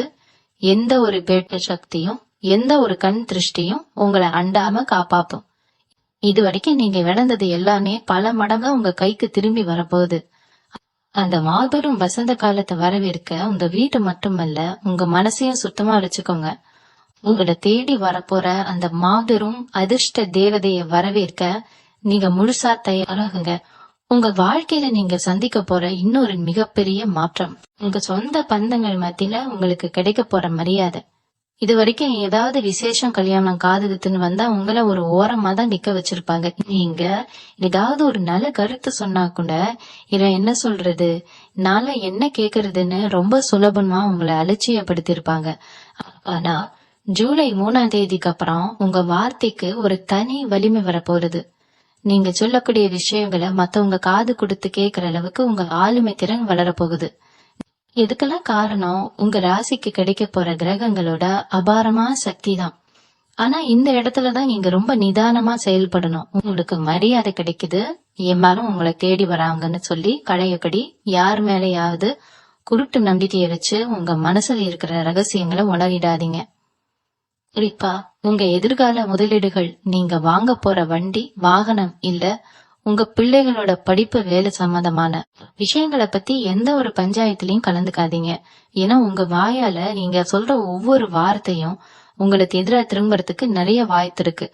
எந்த ஒரு பேட்ட சக்தியும் எந்த ஒரு கண் திருஷ்டியும் உங்களை அண்டாம காப்பாத்தும். இது வரைக்கும் நீங்க இழந்தது எல்லாமே பல மடங்கா உங்க கைக்கு திரும்பி வரப்போகுது. அந்த மாபெரும் வசந்த காலத்தை வரவேற்க உங்க வீட்டு மட்டுமல்ல, உங்க மனசையும் சுத்தமா வச்சுக்கோங்க. உங்களை தேடி வரப்போற அந்த மாபெரும் அதிர்ஷ்ட தேவதைய வரவேற்க நீங்க முழுசா தயாராகுங்க. உங்க வாழ்க்கையில நீங்க சந்திக்க போற இன்னொரு மிகப்பெரிய மாற்றம் உங்க சொந்த பந்தங்கள் மத்தியில உங்களுக்கு கிடைக்க போற மரியாதை. இது வரைக்கும் ஏதாவது விசேஷம், கல்யாணம், காது குத்துன்னு வந்தா உங்களை ஒரு ஓரமா தான் நிக்க வச்சிருப்பாங்க. நீங்க ஏதாவது ஒரு நல்ல கருத்து சொன்னா கூட இவன் என்ன சொல்றது, நாள என்ன கேக்குறதுன்னு ரொம்ப சுலபமா உங்களை அலட்சியப்படுத்திருப்பாங்க. ஆனா ஜூலை 3ஆம் தேதிக்கு அப்புறம் உங்க வார்த்தைக்கு ஒரு தனி வலிமை வரப்போறது. நீங்க சொல்லக்கூடிய விஷயங்களை மத்தவங்க காது கொடுத்து கேக்குற அளவுக்கு உங்க ஆளுமை திறன் வளரப்போகுது. இதுக்கெல்லாம் காரணம் உங்க ராசிக்கு கிடைக்க போற கிரகங்களோட அபாரமான சக்தி தான். ஆனா இந்த இடத்துலதான் நீங்க ரொம்ப நிதானமா செயல்படணும். உங்களுக்கு மரியாதை கிடைக்குது, எம்மாலும் உங்களை தேடி வராங்கன்னு சொல்லி களையபடி யார் மேலேயாவது குருட்டு நம்பிக்கையை வச்சு உங்க மனசுல இருக்கிற ரகசியங்களை உணரிடாதீங்க. குறிப்பா உங்க எதிர்கால முதலீடுகள், நீங்க வாங்க போற வண்டி, வாகனம் இல்ல உங்க பிள்ளைகளோட படிப்பு, வேலை சம்பந்தமான விஷயங்களை பத்தி எந்த ஒரு பஞ்சாயத்துலயும் கலந்துக்காதீங்க. ஏன்னா உங்க வாயால நீங்க சொல்ற ஒவ்வொரு வார்த்தையும் உங்களுக்கு எதிராக திரும்புறதுக்கு நிறைய வாய்ப்பு இருக்கு.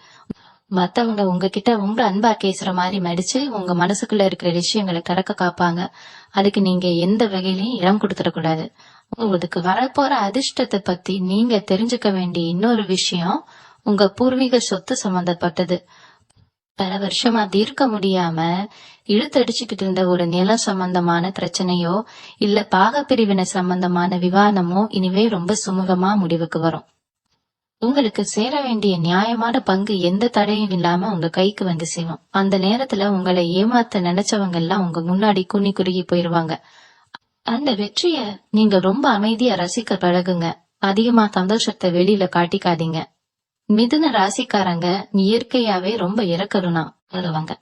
மத்தவங்க உங்ககிட்ட ரொம்ப அன்பா பேசுற மாதிரி மடிச்சு உங்க மனசுக்குள்ள இருக்கிற விஷயங்களை கடக்க காப்பாங்க. அதுக்கு நீங்க எந்த வகையிலயும் இடம் கொடுத்துடக்கூடாது. உங்களுக்கு வரப்போற அதிர்ஷ்டத்தை பத்தி நீங்க தெரிஞ்சுக்க வேண்டிய இன்னொரு விஷயம் உங்க பூர்வீக சொத்து சம்பந்தப்பட்டது. பல வருஷமா தீர்க்க முடியாம இழுத்தடிச்சுக்கிட்டு இருந்த ஒரு நிலம் சம்பந்தமான பிரச்சனையோ இல்ல பாகப்பிரிவினை சம்பந்தமான விவாதமோ இனிமே ரொம்ப சுமூகமா முடிவுக்கு வரும். உங்களுக்கு சேர வேண்டிய நியாயமான பங்கு எந்த தடையும் இல்லாம உங்க கைக்கு வந்து சேரும். அந்த நேரத்துல உங்களை ஏமாத்த நினைச்சவங்க எல்லாம் உங்க முன்னாடி குனி குறுகி போயிருவாங்க. அந்த வெற்றிய நீங்க ரொம்ப அமைதியா ரசிக்க பழகுங்க. அதிகமா சந்தோஷத்தை வெளியில காட்டிக்காதீங்க. மிதுன ராசிக்காரங்க இயற்கையாவே ரொம்ப இறக்கருணா வருவாங்க.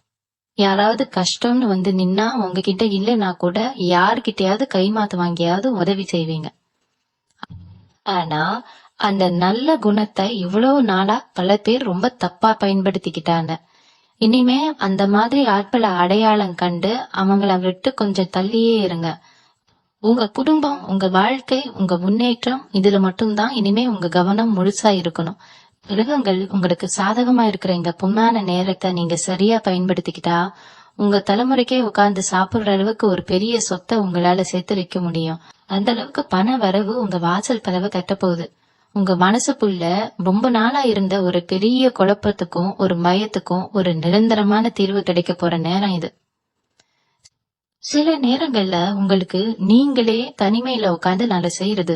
யாராவது கஷ்டம்னு வந்து நின்னா உங்ககிட்ட இல்லைன்னா கூட யார்கிட்டயாவது கைமாத்து வாங்கியாவது உதவி செய்வீங்க. ஆனா அந்த நல்ல குணத்தை இவ்வளவு நாளா பல பேர் ரொம்ப தப்பா பயன்படுத்திக்கிட்டாங்க. இனிமே அந்த மாதிரி ஆட்களை அடையாளம் கண்டு அவங்கள விட்டு கொஞ்சம் தள்ளியே இருங்க. உங்க குடும்பம், உங்க வாழ்க்கை, உங்க முன்னேற்றம், இதுல மட்டும்தான் இனிமே உங்க கவனம் முழுசா இருக்கணும். கிரகங்கள் உங்களுக்கு சாதகமா இருக்கிற இந்த பொன்னான நேரத்தை நீங்க சரியா பயன்படுத்திக்கிட்டா உங்க தலைமுறைக்கே உட்கார்ந்து சாப்பிடுற அளவுக்கு ஒரு பெரிய சொத்தை உங்களால சேர்த்து வைக்க முடியும். அந்த அளவுக்கு பண வரவு உங்க வாசல் கதவை தட்ட போகுது. உங்க மனசுக்குள்ள ரொம்ப நாளா இருந்த ஒரு பெரிய குழப்பத்துக்கும் ஒரு பயத்துக்கும் ஒரு நிரந்தரமான தீர்வு கிடைக்க போற நேரம் இது. சில நேரங்கள்ல உங்களுக்கு நீங்களே தனிமையில உட்கார்ந்து நல்ல செய்யறது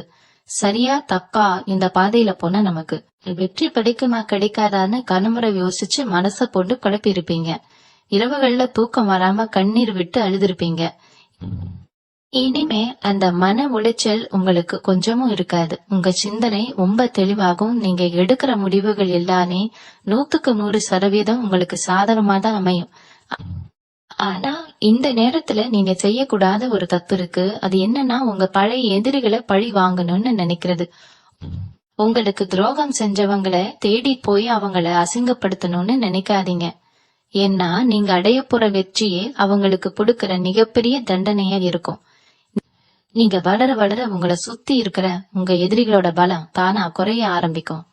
சரியா தப்பா, இந்த பாதையில போனா நமக்கு வெற்றி கிடைக்குமா கிடைக்காதான்னு கனமுறை யோசிச்சு மனச போட்டு குழப்பிருப்பீங்க. இரவுகள்ல தூக்கம் வராம கண்ணீர் விட்டு அழுதுருப்பீங்க. இனிமே அந்த மன உளைச்சல் உங்களுக்கு கொஞ்சமும் இருக்காது. உங்க சிந்தனை ரொம்ப தெளிவாகும். நீங்க எடுக்கிற முடிவுகள் எல்லாமே 100% உங்களுக்கு சாதகமா தான் அமையும். ஆனா இந்த நேரத்துல நீங்க செய்யக்கூடாத ஒரு தப்பு இருக்கு. அது என்னன்னா உங்க பழைய எதிரிகளை பழி வாங்கணும்னு நினைக்கிறது. உங்களுக்கு துரோகம் செஞ்சவங்களை தேடி போய் அவங்கள அசிங்கப்படுத்தணும்னு நினைக்காதீங்க. ஏன்னா நீங்க அடைய போற வெற்றியே அவங்களுக்கு கொடுக்கிற மிகப்பெரிய தண்டனையா இருக்கும். நீங்க வளர வளர உங்களை சுத்தி இருக்கிற உங்க எதிரிகளோட பலம் தானா குறைய ஆரம்பிக்கும்.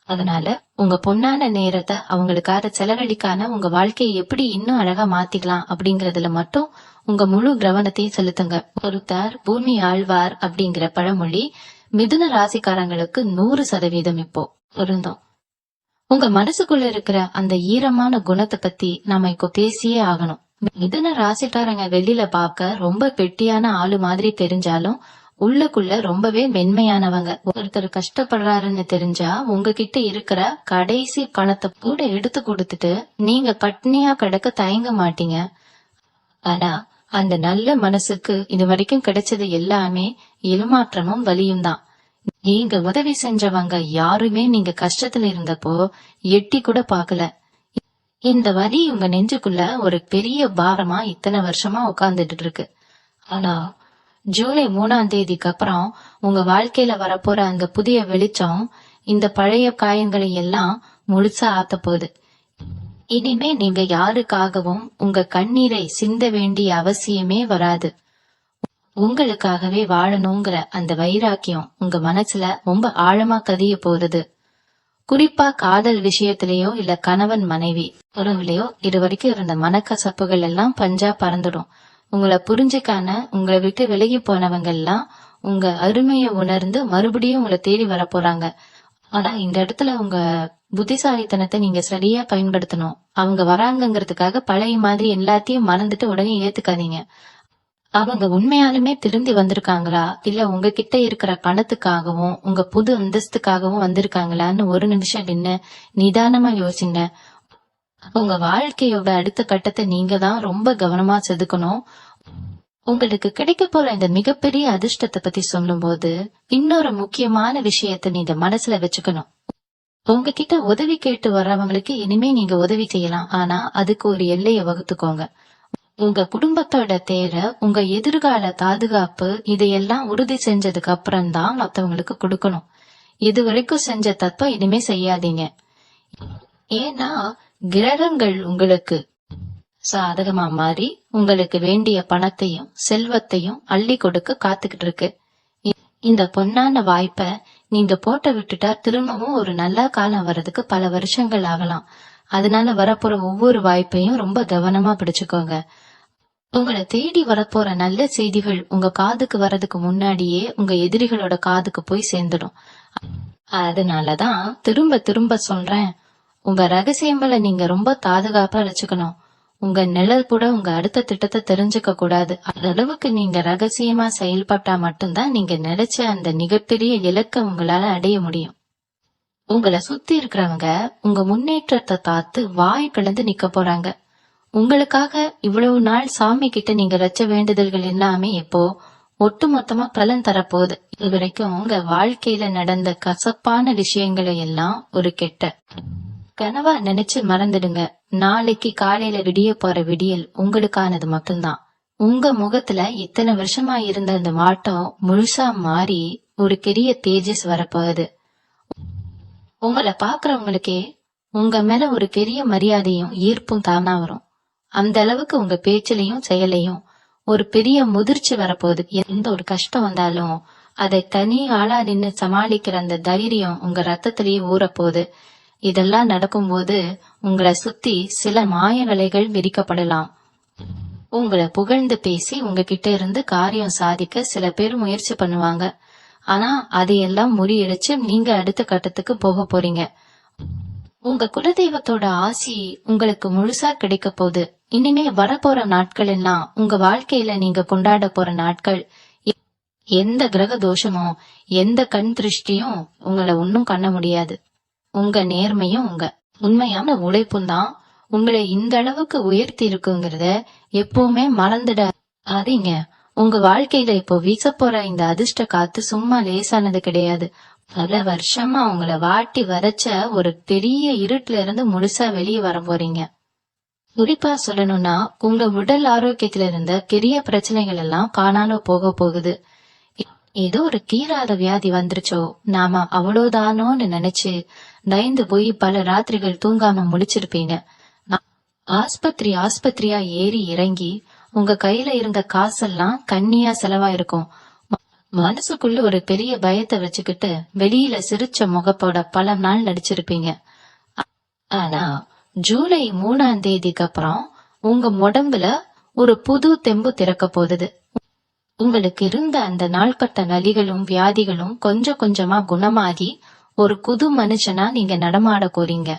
அதனால உங்க பொன்னான நேரத்தை அவங்களுக்காக செலவழிக்கான உங்க வாழ்க்கையை எப்படி இன்னும் அழகா மாத்திக்கலாம் அப்படிங்கறதுல மட்டும் உங்க முழு கவனத்தையும் செலுத்துங்க. ஒருத்தர் பூமி ஆழ்வார் அப்படிங்கிற பழமொழி மிதுன ராசிக்காரங்களுக்கு 100% இப்போ பொருந்தும். உங்க மனசுக்குள்ள இருக்கிற அந்த ஈரமான குணத்தை பத்தி நாம இப்போ பேசியே ஆகணும். மிதுன ராசிக்காரங்க வெளியில பார்க்க ரொம்ப பெட்டியான ஆளு மாதிரி தெரிஞ்சாலும் உள்ளுக்குள்ள ரொம்பவே மென்மையானவங்க. ஒருத்தர் கஷ்டப்படுறாருன்னு தெரிஞ்சா உங்ககிட்ட இருக்கிற கடைசி பணத்தை கூட எடுத்து கொடுத்துட்டு நீங்க பட்னியா கிடக்க தயங்க மாட்டீங்க. ஆனா அந்த நல்ல மனசுக்கு இது வரைக்கும் கிடைச்சது எல்லாமே ஏமாற்றமும் வலியும் தான். நீங்க உதவி செஞ்சவங்க யாருமே நீங்க கஷ்டத்துல இருந்தப்போ எட்டி கூட பாக்கல. இந்த வலி உங்க நெஞ்சுக்குள்ள ஒரு பெரிய பாரமா இத்தனை வருஷமா உட்கார்ந்துட்டு இருக்கு. ஆனா ஜூலை 3ஆம் தேதிக்கு அப்புறம் உங்க வாழ்க்கையில வரப்போற அந்த புதிய வெளிச்சம் இந்த பழைய காயங்களை எல்லாம் முழுசா ஆத்த போகுது. இனிமே நீங்க யாருக்காகவும் உங்க கண்ணீரை சிந்த வேண்டிய அவசியமே வராது. உங்களுக்காகவே வாழணுங்கிற அந்த வைராக்கியம் உங்க மனசுல ரொம்ப ஆழமா பதிய போறது. குறிப்பா காதல் விஷயத்திலேயோ இல்ல கணவன் மனைவி உறவுலயோ இது வரைக்கும் இருந்த மனக்கசப்புகள் எல்லாம் பஞ்சா பறந்துடும். உங்களை புரிஞ்சுக்கான உங்களை விட்டு விலகி போனவங்க எல்லாம் உங்க அருமையை உணர்ந்து மறுபடியும் உங்களை தேடி வர போறாங்க. ஆனா இந்த இடத்துல உங்க புத்திசாலித்தனத்தை நீங்க சரியா பயன்படுத்தணும். அவங்க வராங்கங்கிறதுக்காக பழைய மாதிரி எல்லாத்தையும் மறந்துட்டு உடனே ஏத்துக்காதீங்க. அவங்க உண்மையாலுமே திரும்பி வந்திருக்காங்களா இல்ல உங்ககிட்ட இருக்கிற பணத்துக்காகவும் உங்க புது அந்தஸ்துக்காகவும் வந்திருக்காங்களான்னு ஒரு நிமிஷம் நின்னு நிதானமா யோசிங்க. உங்க வாழ்க்கையோட அடுத்த கட்டத்தை நீங்க தான் ரொம்ப கவனமா செதுக்கணும். உங்களுக்கு கிடைக்க போற இந்த மிகப்பெரிய அதிர்ஷ்டத்தை பத்தி சொல்லும் போது இன்னொரு முக்கியமான விஷயத்த நீங்க மனசுல வச்சுக்கணும். உங்ககிட்ட உதவி கேட்டு வர்றவங்களுக்கு இனிமே நீங்க உதவி செய்யலாம். ஆனா அதுக்கு ஒரு எல்லையை வகுத்துக்கோங்க. உங்க குடும்பத்தோட தேவை, உங்க எதிர்கால பாதுகாப்பு இதையெல்லாம் உறுதி செஞ்சதுக்கு அப்புறம் தான் மத்தவங்களுக்கு கொடுக்கணும். இது வரைக்கும் செஞ்ச தப்ப இனிமே செய்யாதீங்க. ஏன்னா கிரகங்கள் உங்களுக்கு சாதகமா மாறி உங்களுக்கு வேண்டிய பணத்தையும் செல்வத்தையும் அள்ளி கொடுக்க காத்துக்கிட்டு இருக்கு. இந்த பொன்னான வாய்ப்பை நீங்க போட்ட விட்டுட்டா திரும்பவும் ஒரு நல்ல காலம் வர்றதுக்கு பல வருஷங்கள் ஆகலாம். அதனால வரப்போற ஒவ்வொரு வாய்ப்பையும் ரொம்ப கவனமா பிடிச்சுக்கோங்க. உங்களை தேடி வரப்போற நல்ல செய்திகள் உங்க காதுக்கு வர்றதுக்கு முன்னாடியே உங்க எதிரிகளோட காதுக்கு போய் சேர்ந்துடும். அதனாலதான் திரும்ப திரும்ப சொல்றேன், உங்க ரகசியங்களை நீங்க ரொம்ப பாதுகாப்பா வச்சுக்கணும். உங்க நிழல் கூட உங்க அடுத்த திட்டத்தை தெரிஞ்சுக்க கூடாது. அளவுக்கு நீங்க ரகசியமா செயல்பட்டா மட்டும்தான் நீங்க நினைச்ச அந்த மிகப்பெரிய இலக்கை உங்களால அடைய முடியும். உங்களை சுத்தி இருக்கிறவங்க உங்க முன்னேற்றத்தை பார்த்து வாய் பிளந்து நிக்க போறாங்க. உங்களுக்காக இவ்வளவு நாள் சாமி கிட்ட நீங்க வச்ச வேண்டுதல்கள் எல்லாமே இப்போ ஒட்டுமொத்தமா பலன் தரப்போகுது. இது வரைக்கும் உங்க வாழ்க்கையில நடந்த கசப்பான விஷயங்களை எல்லாம் ஒரு கெட்ட கனவா நினைச்சு மறந்துடுங்க. நாளைக்கு காலையில விடிய போற விடியல் உங்களுக்கானது மட்டும்தான். உங்க முகத்துல இத்தனை வருஷமா இருந்த அந்த மாட்டம் முழுசா மாறி ஒரு பெரிய தேஜஸ் வரப்போகுது. உங்களை பாக்குறவங்களுக்கே உங்க மேல ஒரு பெரிய மரியாதையும் ஈர்ப்பும் தானா வரும். அந்த அளவுக்கு உங்க பேச்சிலையும் செயலையும் ஒரு பெரிய முதிர்ச்சி வரப்போகுது. எந்த ஒரு கஷ்டம் வந்தாலும் அதை தனி ஆளா நின்னு சமாளிக்கிற அந்த தைரியம் உங்க ரத்தத்திலேயே ஊறப்போகுது. இதெல்லாம் நடக்கும்போது உங்களை சுத்தி சில மாய வலைகள் விரிக்கப்படலாம். உங்களை புகழ்ந்து பேசி உங்ககிட்ட இருந்து காரியம் சாதிக்க சில பேர் முயற்சி பண்ணுவாங்க. ஆனா அதையெல்லாம் முறியடிச்சு நீங்க அடுத்த கட்டத்துக்கு போக போறீங்க. உங்க குலதெய்வத்தோட ஆசி உங்களுக்கு முழுசா கிடைக்க போகுது. இனிமே வரப்போற நாட்கள் எல்லாம் உங்க வாழ்க்கையில நீங்க கொண்டாட போற நாட்கள். எந்த கிரக தோஷமும் எந்த கண் திருஷ்டியும் உங்களை ஒன்னும் பண்ண முடியாது. உங்க நேர்மையும் உங்க உண்மையான உழைப்பும் தான் உங்களை இந்த அளவுக்கு உயர்த்தி இருக்குங்கிறத எப்பவுமே மறந்துடாதீங்க. உங்க வாழ்க்கையில இப்போ வீச போற இந்த அதிர்ஷ்ட காத்து சும்மா லேசானது கிடையாது. பல வருஷமா உங்களை வாட்டி வரைச்ச ஒரு பெரிய இருட்டுல இருந்து முழுசா வெளியே வர போறீங்க. குறிப்பா சொல்லணும்னா உங்க உடல் ஆரோக்கியத்துல இருந்த பெரிய பிரச்சனைகள் எல்லாம் காணாம போக போகுது. ஏதோ ஒரு தீராத வியாதி வந்துருச்சோ, நாம அவ்வளவுதானோன்னு நினைச்சு பயந்து போய் பல ராத்திரிகள் தூங்காம முடிச்சிருப்பீங்க. ஆஸ்பத்திரியா ஏறி இறங்கி உங்க கையில இருந்த காசெல்லாம் கண்ணியா செலவா இருக்கும். மனசுக்குள்ள ஒரு பெரிய பயத்தை வச்சுக்கிட்டு வெளியில சிரிச்ச முகப்போட பல நாள் நடிச்சிருப்பீங்க. ஆனா ஜூலை 3ஆம் தேதிக்கு அப்புறம் உங்க உடம்புல ஒரு புது தெம்பு திறக்க போகுது. உங்களுக்கு இருந்த அந்த நாள்பட்ட வலிகளும் வியாதிகளும் கொஞ்சம் கொஞ்சமா குணமாகி ஒரு புது மனுஷனா நீங்க நடமாட போறீங்க.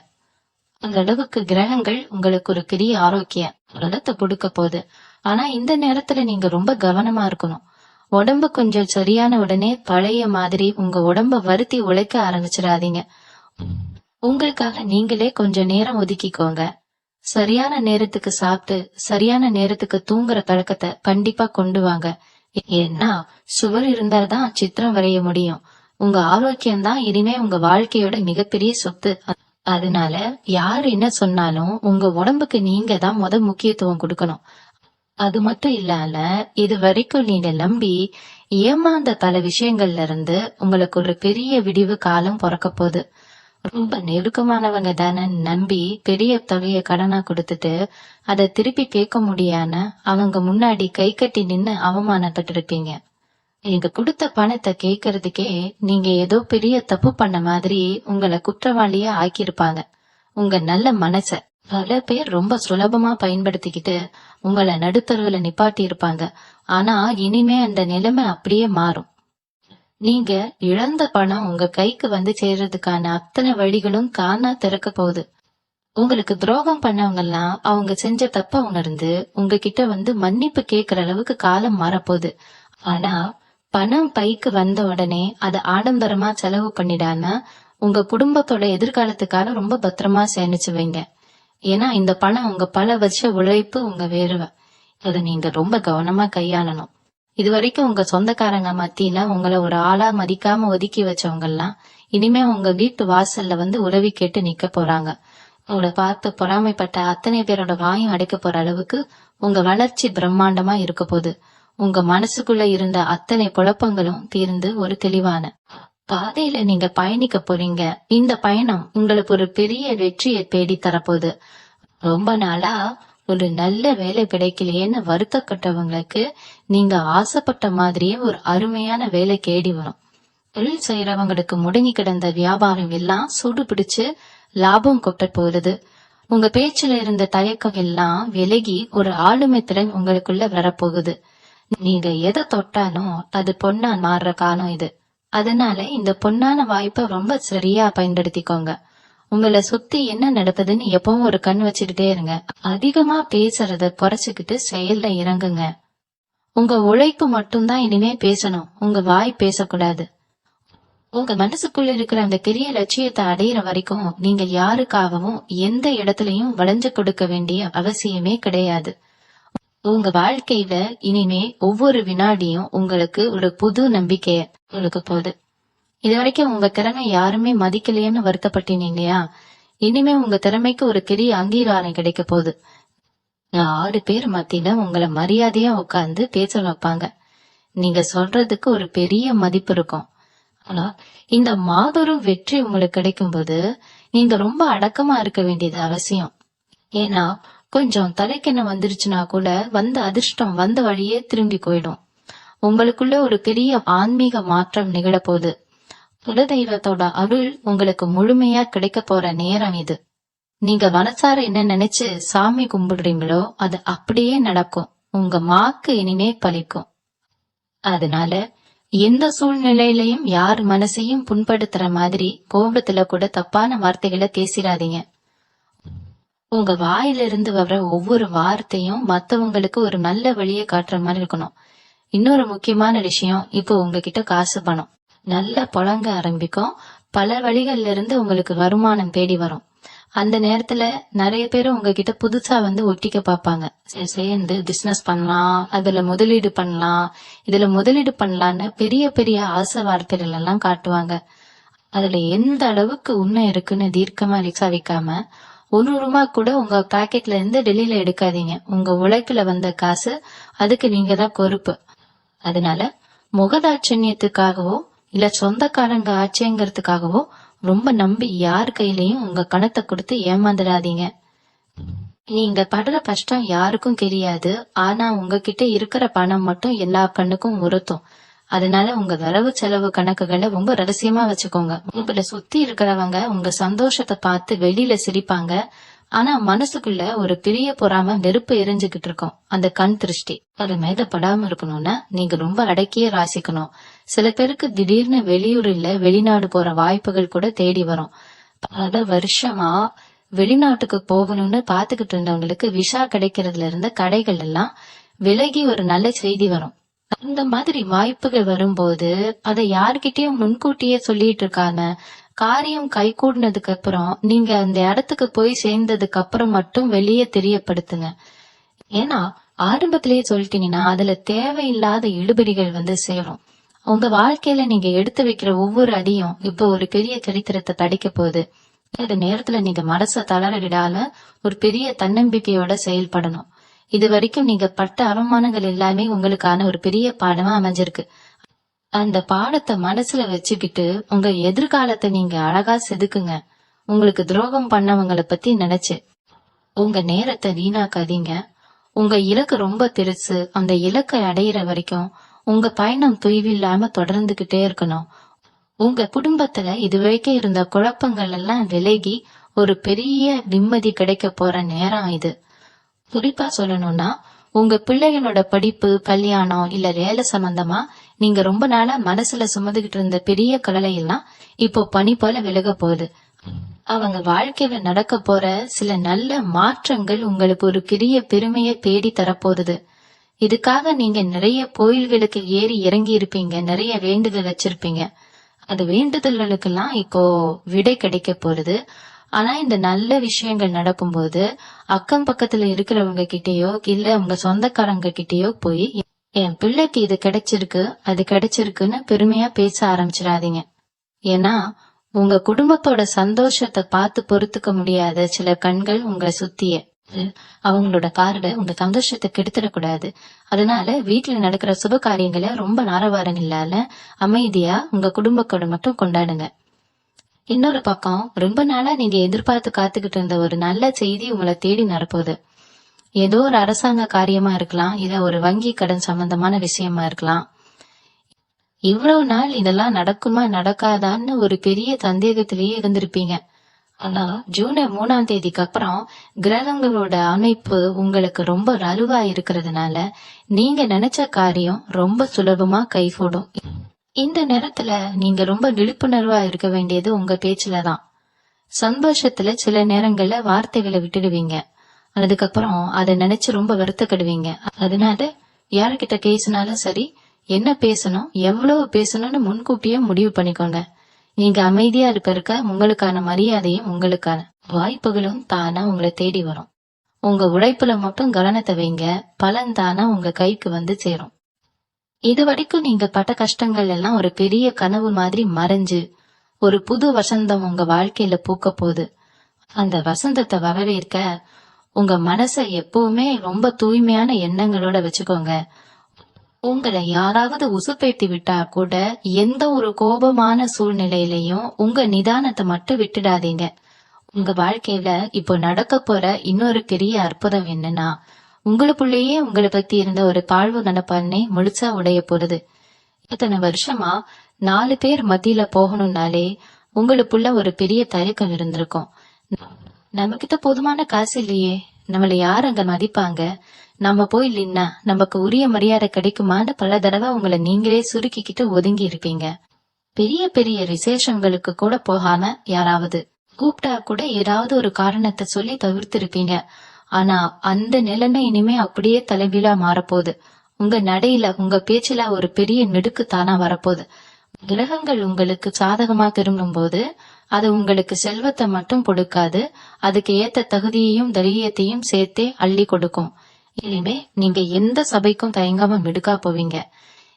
அந்த அளவுக்கு கிரகங்கள் உங்களுக்கு ஒரு பெரிய ஆரோக்கிய பலத்தை கொடுக்க போகுது. ஆனா இந்த நேரத்துல நீங்க ரொம்ப கவனமா இருக்கணும். உடம்பு கொஞ்சம் சரியான உடனே பழைய மாதிரி உங்க உடம்ப வருத்தி உழைக்க ஆரம்பிச்சிடாதீங்க. உங்களுக்காக நீங்களே கொஞ்சம் நேரம் ஒதுக்கிக்கோங்க. சரியான நேரத்துக்கு சாப்பிட்டு சரியான நேரத்துக்கு தூங்குற பழக்கத்தை கண்டிப்பா கொண்டு வாங்க. ஏன்னா சுவர் இருந்தால்தான் சித்திரம் வரைய முடியும். உங்க ஆரோக்கியம் தான் இனிமே உங்க வாழ்க்கையோட மிகப்பெரிய சொத்து. அதனால யார் என்ன சொன்னாலும் உங்க உடம்புக்கு நீங்க தான் முக்கியத்துவம் கொடுக்கணும். அது மட்டும் இல்லாம இது வரைக்கும் நீங்க நம்பி ஏமாந்த பல விஷயங்கள்ல இருந்து உங்களுக்கு ஒரு பெரிய விடிவு காலம் பிறக்க போகுது. ரொம்ப நெருக்கமானவங்க தானே நம்பி பெரிய தொகையை கடனா கொடுத்துட்டு அதை திருப்பி கேட்க முடியாம அவங்க முன்னாடி கை கட்டி நின்னு அவமானப்பட்டிருப்பீங்க. நீங்க கொடுத்த பணத்தை கேக்குறதுக்கே நீங்க ஏதோ பெரிய தப்பு பண்ண மாதிரி உங்களை குற்றவாளியா ஆக்கியிருப்பாங்க. உங்க நல்ல மனச பல பேர் ரொம்ப சுலபமா பயன்படுத்திக்கிட்டு உங்களை நடுத்தருவுல நிப்பாட்டி இருப்பாங்க. ஆனா இனிமே அந்த நிலைமை அப்படியே மாறும். நீங்க இழந்த பணம் உங்க கைக்கு வந்து சேர்றதுக்கான அத்தனை வழிகளும் காணா திறக்க போகுது. உங்களுக்கு துரோகம் பண்ணவங்க எல்லாம் அவங்க செஞ்ச தப்ப உணர்ந்து உங்ககிட்ட வந்து மன்னிப்பு கேக்குற அளவுக்கு காலம் மாறப்போகுது. ஆனா பணம் பைக்கு வந்த உடனே அதை ஆடம்பரமா செலவு பண்ணிடாம உங்க குடும்பத்தோட எதிர்காலத்துக்காக ரொம்ப பத்திரமா சேமிச்சு வைங்க. ஏன்னா இந்த பணம் உங்க பல வருஷ உழைப்பு, உங்க வேர்வை. அதை நீங்க ரொம்ப கவனமா கையாளணும். இது வரைக்கும் உங்க சொந்தக்காரங்க மத்தியில உங்களை ஒரு ஆளா மதிக்காம ஒதுக்கி வச்சவங்க எல்லாம் இனிமே உங்க வீட்டு வாசல்ல வந்து உதவி கேட்டு நிக்க போறாங்க. உங்களை பார்த்து பொறாமைப்பட்ட அத்தனை பேரோட வாயும் அடைக்க போற அளவுக்கு உங்க வளர்ச்சி பிரம்மாண்டமா இருக்க போகுது. உங்க மனசுக்குள்ள இருந்த அத்தனை குழப்பங்களும் தீர்ந்து ஒரு தெளிவான பாதையில நீங்க பயணிக்க போறீங்க. இந்த பயணம் உங்களுக்கு ஒரு பெரிய வெற்றியை தேடி தரப்போகுது. ரொம்ப நாளா ஒரு நல்ல வேலை கிடைக்கலையேன்னு வருத்தப்பட்டவங்களுக்கு நீங்க ஆசைப்பட்ட மாதிரியே ஒரு அருமையான வேலை தேடி வரும். தொழில் செய்யறவங்களுக்கு முடங்கி கிடந்த வியாபாரம் எல்லாம் சூடு பிடிச்சு லாபம் கொட்ட போகுது. உங்க பேச்சுல இருந்த தயக்கம் எல்லாம் விலகி ஒரு ஆளுமை திறன் உங்களுக்குள்ள வரப்போகுது. நீங்க எதை தொட்டாலும் அது பொண்ணா மாறுற காலம் இது. அதனால இந்த பொன்னான வாய்ப்பை ரொம்ப சரியா பயன்படுத்திக்கோங்க. உங்களை சுத்தி என்ன நடக்குதுன்னு எப்பவும் ஒரு கண் வச்சுக்கிட்டே இருங்க. அதிகமா பேசுறத குறைச்சுக்கிட்டு செயல்ல இறங்குங்க. உங்க உழைப்பு மட்டும்தான் இனிமே பேசணும், உங்க வாய் பேசக்கூடாது. உங்க மனசுக்குள்ள இருக்கிற அந்த பெரிய லட்சியத்தை அடையிற வரைக்கும் நீங்க யாருக்காகவும் எந்த இடத்துலயும் வளைஞ்சு கொடுக்க வேண்டிய அவசியமே கிடையாது. உங்க வாழ்க்கையில இனிமே ஒவ்வொரு வினாடியும் உங்களுக்கு ஒரு புது நம்பிக்கைய கொடுக்க போகுது. இது வரைக்கும் உங்க திறமை யாருமே மதிக்கலையேன்னு வருத்தப்பட்டீங்க இல்லையா? இனிமே உங்க திறமைக்கு ஒரு பெரிய அங்கீகாரம் கிடைக்க போகுது. 6 பேர் மத்தியில உங்களை மரியாதையா உட்கார்ந்து பேச வைப்பாங்க. நீங்க சொல்றதுக்கு ஒரு பெரிய மதிப்பு இருக்கும். ஆனா இந்த மாபெரும் வெற்றி உங்களுக்கு கிடைக்கும் போது நீங்க ரொம்ப அடக்கமா இருக்க வேண்டியது அவசியம். ஏன்னா கொஞ்சம் தலைக்கெண்ண வந்துருச்சுன்னா கூட வந்த அதிர்ஷ்டம் வந்த வழியே திரும்பி போயிடும். உங்களுக்குள்ள ஒரு பெரிய ஆன்மீக மாற்றம் நிகழ போகுது. குலதெய்வத்தோட அருள் உங்களுக்கு முழுமையா கிடைக்க போற நேரம் இது. நீங்க மனசார என்ன நினைச்சு சாமி கும்பிடுறீங்களோ அது அப்படியே நடக்கும். உங்க வாக்கு இனிமே பலிக்கும். அதனால எந்த சூழ்நிலையிலையும் யார் மனசையும் புண்படுத்துற மாதிரி கோபத்துல கூட தப்பான வார்த்தைகளை பேசிடாதீங்க. உங்க வாயிலிருந்து வர்ற ஒவ்வொரு வார்த்தையும் மத்தவங்களுக்கு ஒரு நல்ல வழியை காட்டுற மாதிரி இருக்கணும். இன்னொரு முக்கியமான விஷயம், இப்போ உங்ககிட்ட காசு பணம் நல்லா புழங்க ஆரம்பிக்கும். பல வழிகள்ல இருந்து உங்களுக்கு வருமானம் தேடி வரும். அந்த நேரத்துல நிறைய பேர் உங்ககிட்ட புதுசா வந்து ஒட்டிக்க பாப்பாங்க. சேர்ந்து பிசினஸ் பண்ணலாம், அதுல முதலீடு பண்ணலாம், இதுல முதலீடு பண்ணலான்னு பெரிய பெரிய ஆசை வார்த்தைகள் எல்லாம் காட்டுவாங்க. அதுல எந்த அளவுக்கு உண்மை இருக்குன்னு தீர்க்கமா விசாரிக்காம 1 ரூபா கூட உங்க பாக்கெட்ல இருந்து டெல்லியில எடுக்காதீங்க. உங்க உழைப்புல வந்த காசு அதுக்கு நீங்க தான் பொறுப்பு. அதனால முகதாட்சண்யத்துக்காகவோ இல்ல சொந்தக்காரங்க ஆட்சியங்கிறதுக்காகவோ ரொம்ப நம்பி யார் கையிலயும் உங்க கணத்தை கொடுத்து ஏமாந்துடாதீங்க. நீங்க படுற கஷ்டம் யாருக்கும் தெரியாது. ஆனா உங்ககிட்ட இருக்கிற பணம் மட்டும் எல்லா கண்ணுக்கும் உறுத்தும். அதனால உங்க வரவு செலவு கணக்குகளை ரொம்ப ரகசியமா வச்சுக்கோங்க. உங்களை சுத்தி இருக்கிறவங்க உங்க சந்தோஷத்தை பார்த்து வெளியில சிரிப்பாங்க. ஆனா மனசுக்குள்ள ஒரு பெரிய பொறாம நெருப்பு எரிஞ்சுகிட்டு இருக்கும். அந்த கண் திருஷ்டி அது மேல படாம இருக்கணும்னா நீங்க ரொம்ப அடக்கியே ராசிக்கணும். சில பேருக்கு திடீர்னு வெளியூர் இல்ல வெளிநாடு போற வாய்ப்புகள் கூட தேடி வரும். பல வருஷமா வெளிநாட்டுக்கு போகணும்னு பாத்துக்கிட்டு இருந்தவங்களுக்கு விசா கிடைக்கிறதுல இருந்த கடைகள் எல்லாம் விலகி ஒரு நல்ல செய்தி வரும். அந்த மாதிரி வாய்ப்புகள் வரும்போது அதை யார்கிட்டயும் முன்கூட்டியே சொல்லிட்டு இருக்காம காரியம் கை கூடினதுக்கு அப்புறம் நீங்க அந்த இடத்துக்கு போய் சேர்ந்ததுக்கு அப்புறம் மட்டும் வெளியே தெரியப்படுத்துங்க. ஏன்னா ஆரம்பத்திலேயே சொல்லிட்டீங்கன்னா அதுல தேவையில்லாத இழுபறிகள் வந்து சேரும். உங்க வாழ்க்கையில நீங்க எடுத்து வைக்கிற ஒவ்வொரு அடியும் இப்போ ஒரு பெரிய சரித்திரத்தை படைக்க போகுது. இந்த நேரத்துல நீங்க மனச தளர விடாம ஒரு பெரிய தன்னம்பிக்கையோட செயல்படணும். இது வரைக்கும் நீங்க பட்ட அவமானங்கள் எல்லாமே உங்களுக்கான ஒரு பெரிய பாடமா அமைஞ்சிருக்கு. அந்த பாடத்தை மனசுல வச்சுக்கிட்டு உங்க எதிர்காலத்தை நீங்க அழகா செதுக்குங்க. உங்களுக்கு துரோகம் பண்ணவங்களை பத்தி நினைச்சு உங்க நேரத்தை வீணாக்காதீங்க. உங்க இலக்கு ரொம்ப பெருசு. அந்த இலக்கை அடையிற வரைக்கும் உங்க பயணம் தொய்வில்லாம தொடர்ந்துகிட்டே இருக்கணும். உங்க குடும்பத்துல இதுவரைக்கும் இருந்த குழப்பங்கள் எல்லாம் விலகி ஒரு பெரிய நிம்மதி கிடைக்க போற நேரம் இது. குறிப்பா சொல்லணும்னா உங்க பிள்ளைகளோட படிப்பு, கல்யாணம் இல்ல வேலை சம்பந்தமா நீங்க ரொம்ப நாளா மனசுல சுமந்துகிட்டு இருந்த பெரிய கவலை எல்லாம் இப்போ பனி போல விலக போகுது. அவங்க வாழ்க்கையில நடக்க போற சில நல்ல மாற்றங்கள் உங்களுக்கு ஒரு பெரிய பெருமையை தேடி தரப்போகுது. இதுக்காக நீங்க நிறைய கோயில்களுக்கு ஏறி இறங்கி இருப்பீங்க, நிறைய வேண்டுதல் வச்சிருப்பீங்க. அது வேண்டுதல்களுக்கெல்லாம் இப்போ விடை கிடைக்க போறது. ஆனா இந்த நல்ல விஷயங்கள் நடக்கும்போது அக்கம் பக்கத்துல இருக்கிறவங்க கிட்டயோ இல்ல உங்க சொந்தக்காரங்க கிட்டயோ போய் என் பிள்ளைக்கு இது கிடைச்சிருக்கு அது கிடைச்சிருக்குன்னு பெருமையா பேச ஆரம்பிச்சிடாதீங்க. ஏன்னா உங்க குடும்பத்தோட சந்தோஷத்தை பார்த்து பொறுத்துக்க முடியாத சில கண்கள் உங்களை சுத்திய அவங்களோட பார்வை உங்க சந்தோஷத்தை கெடுத்துடக்கூடாது. அதனால வீட்டுல நடக்கிற சுப காரியங்களை ரொம்ப நாரவாரம் இல்லாத அமைதியா உங்க குடும்பத்தோட மட்டும் கொண்டாடுங்க. இன்னொரு பக்கம் ரொம்ப நாளா நீங்க எதிர்பார்த்து காத்துக்கிட்டு இருந்த ஒரு நல்ல செய்தி உங்களை தேடி நடப்போகுது. ஏதோ ஒரு அரசாங்க காரியமா இருக்கலாம், இல்ல ஒரு வங்கி கடன் சம்பந்தமான விஷயமா இருக்கலாம். இவ்வளவு நாள் இதெல்லாம் நடக்குமா நடக்காதான்னு ஒரு பெரிய சந்தேகத்திலேயே இருந்திருப்பீங்க. ஆனா ஜூன் 3ஆம் தேதிக்கு அப்புறம் கிரகங்களோட அமைப்பு உங்களுக்கு ரொம்ப வலுவா இருக்கிறதுனால நீங்க நினைச்ச காரியம் ரொம்ப சுலபமா கைகூடும். இந்த நேரத்துல நீங்க ரொம்ப விழிப்புணர்வா இருக்க வேண்டியது உங்க பேச்சுலதான். சந்தோஷத்துல சில நேரங்கள்ல வார்த்தைகளை விட்டுடுவீங்க, அதுக்கப்புறம் அதை நினைச்சு ரொம்ப வருத்தப்படுவீங்க. அதனால யாருக்கிட்ட பேசினாலும் சரி, என்ன பேசணும் எவ்வளவு பேசணும்னு முன்கூட்டியே முடிவு பண்ணிக்கோங்க. நீங்க அமைதியா இருக்க உங்களுக்கான மரியாதையும் உங்களுக்கான வாய்ப்புகளும் தானா உங்களை தேடி வரும். உங்க உழைப்புல மட்டும் கவனத்தை வைங்க, பலன் தானா உங்க கைக்கு வந்து சேரும். இது வரைக்கும் நீங்க பட்ட கஷ்டங்கள் எல்லாம் ஒரு பெரிய கனவு மாதிரி மறைஞ்சு ஒரு புது வசந்தம் உங்க வாழ்க்கையில பூக்க போகுது. அந்த வசந்தத்தை வரவேற்க உங்க மனசை எப்பவுமே ரொம்ப தூய்மையான எண்ணங்களோட வச்சுக்கோங்க. உங்களை யாராவது உசுப்பேத்தி விட்டா கூட எந்த ஒரு கோபமான சூழ்நிலையிலையும் உங்க நிதானத்தை மட்டும் விட்டுடாதீங்க. உங்க வாழ்க்கையில இப்போ நடக்க போற இன்னொரு பெரிய அற்புதம் என்னன்னா, உங்களுக்குள்ளேயே உங்களை பத்தி இருந்த ஒரு தாழ்வு மனப்பான்மை முழுசா உடைய போறது. இத்தனை வருஷமா 4 பேர் மத்தியில போகணும்னாலே உங்களுக்குள்ள ஒரு பெரிய தயக்கம் இருந்திருக்கும். நம்ம கிட்ட போதுமான காசு இல்லையே, நம்மள யார் அங்க மதிப்பாங்க, நம்ம போய் இல்லைன்னா நமக்கு உரிய மரியாதை கிடைக்குமான்னு பல தடவை உங்களை நீங்களே சுருக்கிக்கிட்டு ஒதுங்கி இருப்பீங்க. பெரிய பெரிய விசேஷங்களுக்கு கூட போகாம யாராவது கூப்பிட்டா கூட ஏதாவது ஒரு காரணத்தை சொல்லி தவிர்த்திருப்பீங்க. ஆனா அந்த நிலைமை இனிமே அப்படியே தலைகீழா மாறப்போகுது. உங்க நடையில உங்க பேச்சுல ஒரு பெரிய நெடுக்கு தானா வரப்போகுது. கிரகங்கள் உங்களுக்கு சாதகமா திரும்பும் போது அது உங்களுக்கு செல்வத்தை மட்டும் கொடுக்காது, அதுக்கு ஏத்த தகுதியையும் தைரியத்தையும் சேர்த்தே அள்ளி கொடுக்கும். இனிமே நீங்க எந்த சபைக்கும் தயங்காம மிடுக்கா போவீங்க.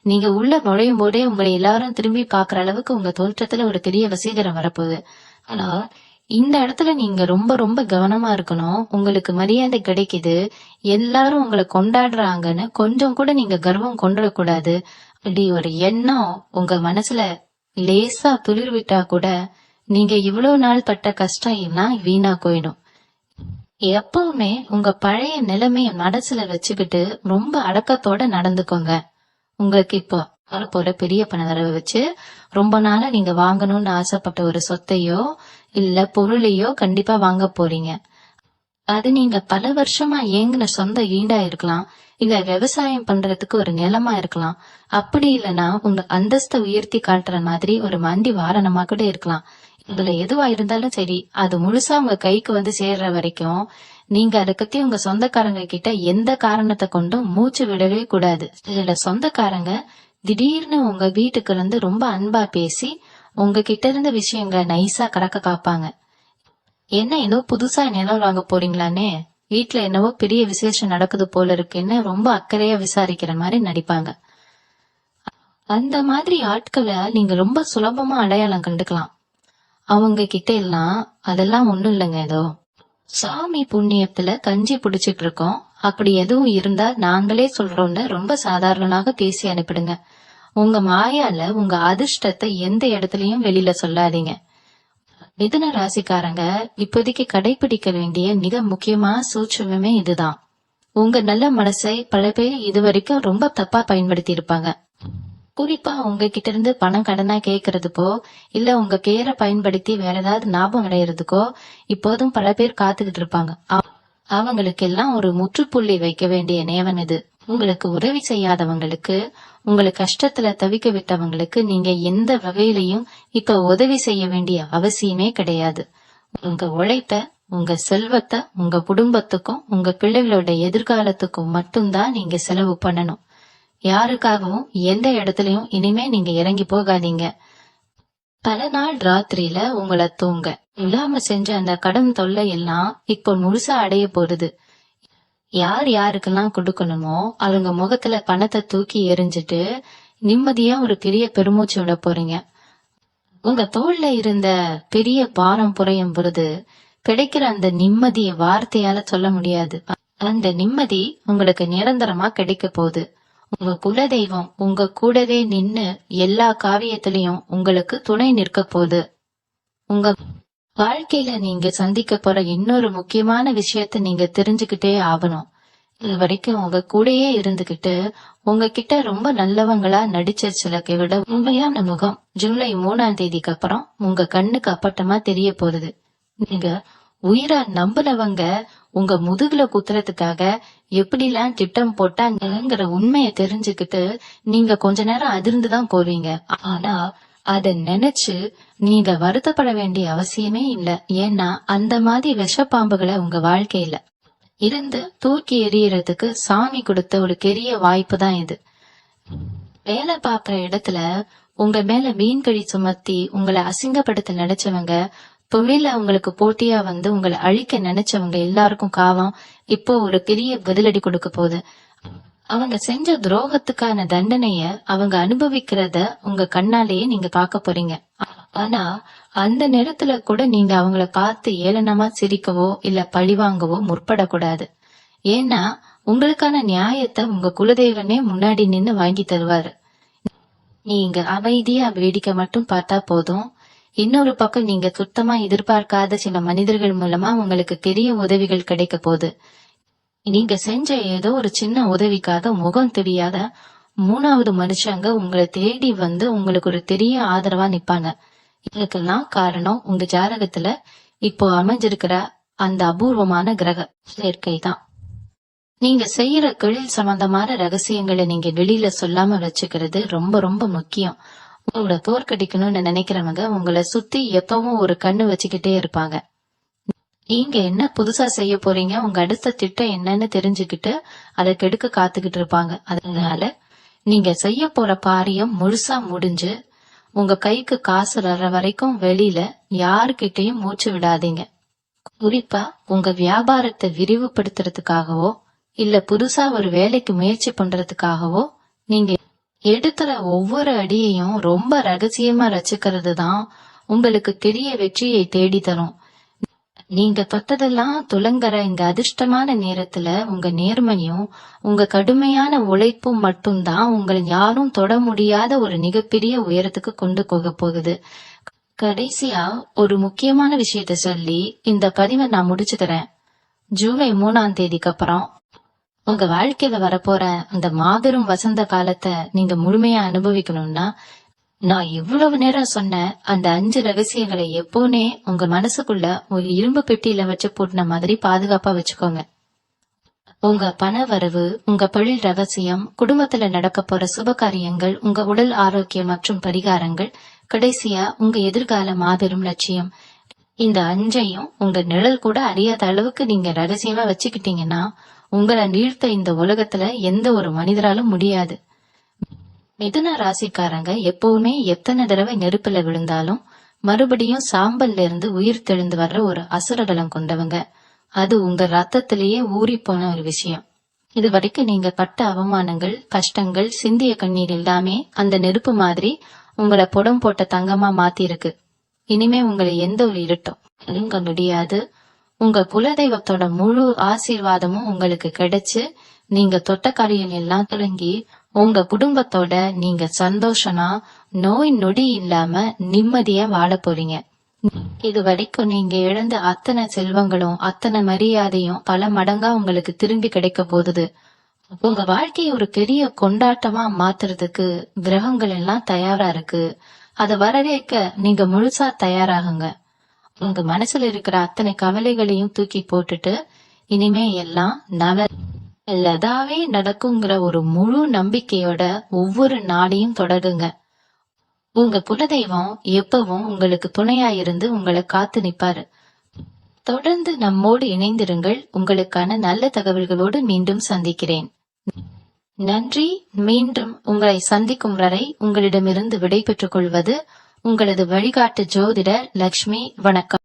நீங்க உள்ள நுழையும் போதே உங்களை எல்லாரும் திரும்பி பாக்குற அளவுக்கு உங்க தோற்றத்துல ஒரு பெரிய வசீகரம் வரப்போகுது. ஆனா இந்த இடத்துல நீங்க ரொம்ப ரொம்ப கவனமா இருக்கணும். உங்களுக்கு மரியாதை கிடைக்குது, எல்லாரும் உங்களை கொண்டாடுறாங்கன்னு கொஞ்சம் கூட நீங்க கர்வம் கொண்டுடக்கூடாது. அப்படி ஒரு எண்ணம் உங்க மனசுல லேசா துளிர் விட்டா கூட நீங்க இவ்வளவு நாள் பட்ட கஷ்டம் எல்லாம் வீணா போயிடும். எப்பவுமே உங்க பழைய நிலைமைய மனசுல வச்சுக்கிட்டு ரொம்ப அடக்கத்தோட நடந்துக்கோங்க. உங்களுக்கு இப்போ வரப்போற பெரிய பண வரவை வச்சு ரொம்ப நாளா நீங்க வாங்கணும்னு ஆசைப்பட்ட ஒரு சொத்தையோ இல்ல பொருளையோ கண்டிப்பா வாங்க போறீங்க. அது நீங்க பல வருஷமா ஏங்கின சொந்த ஈடா இருக்கலாம், இல்ல விவசாயம் பண்றதுக்கு ஒரு நிலமா இருக்கலாம், அப்படி இல்லைன்னா உங்க அந்தஸ்தை உயர்த்தி காட்டுற மாதிரி ஒரு மண்டி வாரணமா கூட இருக்கலாம். இதுல எதுவா இருந்தாலும் சரி, அது முழுசா உங்க கைக்கு வந்து சேர்ற வரைக்கும் நீங்க அதை பத்தி உங்க சொந்தக்காரங்க கிட்ட எந்த காரணத்தை கொண்டும் மூச்சு விடவே கூடாது. இதுல சொந்தக்காரங்க திடீர்னு உங்க வீட்டுக்கு வந்து ரொம்ப அன்பா பேசி உங்ககிட்ட இருந்த விஷயங்களை நைஸா கடக்க காப்பாங்க. என்ன ஏதோ புதுசா நிலம் வாங்க போறீங்களானே, வீட்டுல என்னவோ பெரிய விசேஷம் நடக்குது போல இருக்குன்னு ரொம்ப அக்கறையா விசாரிக்கிற மாதிரி நடிப்பாங்க. அந்த மாதிரி ஆட்களை நீங்க ரொம்ப சுலபமா அடையாளம் கண்டுக்கலாம். அவங்க கிட்ட எல்லாம் அதெல்லாம் ஒண்ணும் இல்லைங்க, ஏதோ சாமி புண்ணியத்துல கஞ்சி புடிச்சிட்டு இருக்கோம், அப்படி எதுவும் இருந்தா நாங்களே சொல்றோம்னு ரொம்ப சாதாரணமாக பேசி அனுப்பிடுங்க. உங்க மாயால உங்க அதிர்ஷ்டத்தை எந்த இடத்துலயும் வெளியில சொல்லாதீங்க. மிதுன ராசிக்காரங்க இப்போதைக்கு கடைபிடிக்க வேண்டிய மிக முக்கியமான சூட்சுமமே இதுதான். உங்க நல்ல மனசை பல பேர் இதுவரைக்கும் ரொம்ப தப்பா பயன்படுத்தி இருப்பாங்க. குறிப்பா உங்ககிட்ட இருந்து பணம் கடனா கேக்குறதுக்கோ, இல்ல உங்க பேரை பயன்படுத்தி வேற ஏதாவது லாபம் அடையிறதுக்கோ இப்போதும் பல பேர் காத்துக்கிட்டு இருப்பாங்க. அவங்களுக்கெல்லாம் ஒரு முற்றுப்புள்ளி வைக்க வேண்டிய நேரம் இது. உங்களுக்கு உதவி செய்யாதவங்களுக்கு, உங்களை கஷ்டத்துல தவிக்க விட்டவங்களுக்கு நீங்க எந்த வகையிலையும் இப்ப உதவி செய்ய வேண்டிய அவசியமே கிடையாது. உங்க உழைப்ப, உங்க செல்வத்தை உங்க குடும்பத்துக்கும் உங்க பிள்ளைகளோட எதிர்காலத்துக்கும் மட்டும்தான் நீங்க செலவு பண்ணணும். யாருக்காகவும் எந்த இடத்துலயும் இனிமே நீங்க இறங்கி போகாதீங்க. பல நாள் ராத்திரியில உங்களை தூங்க இல்லாம செஞ்ச அந்த கடன் தொல்லை எல்லாம் இப்போ முழுசா அடைய போகுது. யார் யாருக்கெல்லாம் கொடுக்கணுமோ அவங்க முகத்துல பணத்தை தூக்கி எரிஞ்சிட்டு நிம்மதியா ஒரு பெரிய பெருமூச்சு விட போறீங்க. உங்க தோல்ல இருந்த பெரிய பாரம் புறையும் பொழுது கிடைக்கிற அந்த நிம்மதிய வார்த்தையால சொல்ல முடியாது. அந்த நிம்மதி உங்களுக்கு நிரந்தரமா கிடைக்க போகுது. உங்க குலதெய்வம் உங்க கூடவே நின்னு எல்லா காரியத்திலையும் உங்களுக்கு துணை நிற்க போகுது. உங்க வாழ்க்கையில நீங்க சந்திக்க போற இன்னொரு முக்கியமான விஷயத்த நீங்க தெரிஞ்சுக்கிட்டே ஆகணும். இது வரைக்கும் உங்க கூடயே இருந்துகிட்டு உங்ககிட்ட ரொம்ப நல்லவங்களா நடிச்ச சிலரை விட உண்மையான முகம் ஜூலை 3ஆம் தேதிக்கு அப்புறம் உங்க கண்ணுக்கு அப்பட்டமா தெரிய போகுது. நீங்க உயிரா நம்புனவங்க உங்க முதுகுல குத்துறதுக்காக எப்படிலாம் திட்டம் போட்டாங்கிற உண்மையை தெரிஞ்சுக்கிட்டு நீங்க கொஞ்ச நேரம் அதிர்ந்துதான் போவீங்க. ஆனா அத நினைச்சு நீங்க வருத்தப்பட வேண்டிய அவசியமே இல்ல. ஏன்னா அந்த மாதிரி விஷப்பாம்புகளை உங்க வாழ்க்கையில இருந்து தூக்கி எறியறதுக்கு சாமி கொடுத்த ஒரு பெரிய வாய்ப்பு தான் இது. வேலை பாக்குற இடத்துல உங்க மேல வீண்கழி சுமத்தி உங்களை அசிங்கப்படுத்த நினைச்சவங்க, தொழில உங்களுக்கு போட்டியா வந்து உங்களை அழிக்க நினைச்சவங்க எல்லாருக்கும் காவம் இப்போ ஒரு பெரிய பதிலடி கொடுக்க போகுது. அவங்க செஞ்ச துரோகத்துக்கான தண்டனைய அவங்க அனுபவிக்கிறத உங்க கண்ணாலேயே நீங்க பார்க்க போறீங்க. ஆனா அந்த நேரத்துல கூட நீங்க அவங்கள பார்த்து ஏளனமா சிரிக்கவோ இல்ல பழிவாங்கவோ முற்படக்கூடாது. ஏன்னா உங்களுக்கான நியாயத்தை உங்க குலதெய்வமே முன்னாடி நின்னு வாங்கி தருவாரு. நீங்க அமைதியா வேடிக்கை மட்டும் பார்த்தா போதும். இன்னொரு பக்கம் நீங்க சுத்தமா எதிர்பார்க்காத சில மனிதர்கள் மூலமா உங்களுக்கு பெரிய உதவிகள் கிடைக்க போகுது. நீங்க செஞ்ச ஏதோ ஒரு சின்ன உதவிக்காக முகம் தெரியாத 3வது மனுஷங்க உங்களை தேடி வந்து உங்களுக்கு ஒரு பெரிய ஆதரவா நிப்பாங்க. இதுக்கெல்லாம் காரணம் உங்க ஜாதகத்துல இப்போ அமைஞ்சிருக்கிற அந்த அபூர்வமான கிரக சேர்க்கை தான். நீங்க செய்யற தொழில் சம்பந்தமான ரகசியங்களை நீங்க வெளியில சொல்லாம வச்சுக்கிறது ரொம்ப ரொம்ப முக்கியம். உங்களோட தோற்கடிக்கணும்னு நினைக்கிறவங்க உங்களை சுத்தி எப்பவும் ஒரு கண்ணு வச்சுக்கிட்டே இருப்பாங்க. நீங்க என்ன புதுசா செய்ய போறீங்க, உங்க அடுத்த திட்டம் என்னன்னு தெரிஞ்சுக்கிட்டு அதை கெடுக்க காத்துக்கிட்டு இருப்பாங்க. அதனால நீங்க செய்ய போற காரியம் முழுசா முடிஞ்சு உங்க கைக்கு காசு வர்ற வரைக்கும் வெளியில யாருக்கிட்டையும் மூச்சு விடாதீங்க. குறிப்பா உங்க வியாபாரத்தை விரிவுபடுத்துறதுக்காகவோ இல்ல புதுசா ஒரு வேலைக்கு முயற்சி பண்றதுக்காகவோ நீங்க எடுக்கிற ஒவ்வொரு அடியையும் ரொம்ப ரகசியமா ரசிக்கிறது தான் உங்களுக்கு பெரிய வெற்றியை தேடி தரும். நீங்க தொட்டதெல்லாம் துலங்கற இந்த அதிர்ஷ்டமான நேரத்துல உங்க நேர்மையும் உங்க கடுமையான உழைப்பும் மட்டும்தான் உங்களை யாரும் தொட முடியாத ஒரு மிகப்பெரிய உயரத்துக்கு கொண்டு போக போகுது. கடைசியா ஒரு முக்கியமான விஷயத்த சொல்லி இந்த பதிவை நான் முடிச்சுக்கிறேன். ஜூலை 3ஆம் தேதிக்கு அப்புறம் உங்க வாழ்க்கையில வரப்போற அந்த மாபெரும் வசந்த காலத்தை நீங்க முழுமையா அனுபவிக்கணும்னா நான் இவ்வளவு நேரம் சொன்ன அந்த 5 ரகசியங்களை எப்போனே உங்க மனசுக்குள்ள ஒரு இரும்பு பெட்டியில வச்சு போட்டுன மாதிரி பாதுகாப்பா வச்சுக்கோங்க. உங்க பண வரவு, உங்க தொழில் ரகசியம், குடும்பத்துல நடக்க போற சுப காரியங்கள், உங்க உடல் ஆரோக்கியம் மற்றும் பரிகாரங்கள், கடைசியா உங்க எதிர்கால மாபெரும் லட்சியம், இந்த 5ஐயும் உங்க நிழல் கூட அறியாத அளவுக்கு நீங்க ரகசியமா வச்சுக்கிட்டீங்கன்னா உங்களை நீழ்த்த இந்த உலகத்துல எந்த ஒரு மனிதராலும் முடியாது. மிதுன ராசிக்காரங்க எப்பவுமே எத்தனை தடவை நெருப்புல விழுந்தாலும் மறுபடியும் சாம்பல்ல இருந்து உயிர் தெழுந்து வர்ற ஒரு அசுரபலம் கொண்டவங்க. அது உங்க ரத்தத்திலேயே ஊறி போன ஒரு விஷயம். இது வரைக்கும் நீங்க பட்ட அவமானங்கள், கஷ்டங்கள், சிந்திய கண்ணீர் எல்லாமே அந்த நெருப்பு மாதிரி உங்களை புடம் போட்ட தங்கமா மாத்திருக்கு. இனிமே உங்களை எந்த ஒரு இருட்டும் நெருங்க முடியாது. உங்க குலதெய்வத்தோட முழு ஆசீர்வாதமும் உங்களுக்கு கிடைச்சு நீங்க தொட்ட காரியம் எல்லாம் தொடங்கி உங்க குடும்பத்தோட நீங்க சந்தோஷமா நோய் நொடி இல்லாம நிம்மதியா வாழ போறீங்க. இது வரைக்கும் நீங்க இழந்த அத்தனை செல்வங்களும் அத்தனை மரியாதையும் பல மடங்கா உங்களுக்கு திரும்பி கிடைக்க போகுது. உங்க வாழ்க்கையை ஒரு பெரிய கொண்டாட்டமா மாத்துறதுக்கு கிரகங்கள் எல்லாம் தயாரா இருக்கு. அதை வரவேற்க நீங்க முழுசா தயாராகுங்க. உங்க மனசுல இருக்கிற அத்தனை கவலைகளையும் தூக்கி போட்டுட்டு இனிமே எல்லாம் நல்லதாவே நடக்குங்கிற ஒரு முழு நம்பிக்கையோட ஒவ்வொரு நாளையும் தொடருங்க. உங்க குலதெய்வம் எப்பவும் உங்களுக்கு துணையா இருந்து உங்களை காத்து நிப்பாரு. தொடர்ந்து நம்மோடு இணைந்திருங்கள். உங்களுக்கான நல்ல தகவல்களோடு மீண்டும் சந்திக்கிறேன். நன்றி. மீண்டும் உங்களை சந்திக்கும் வரை உங்களிடமிருந்து விடை பெற்றுக் கொள்வது உங்களது வழிகாட்டு ஜோதிடர் லக்ஷ்மி. வணக்கம்.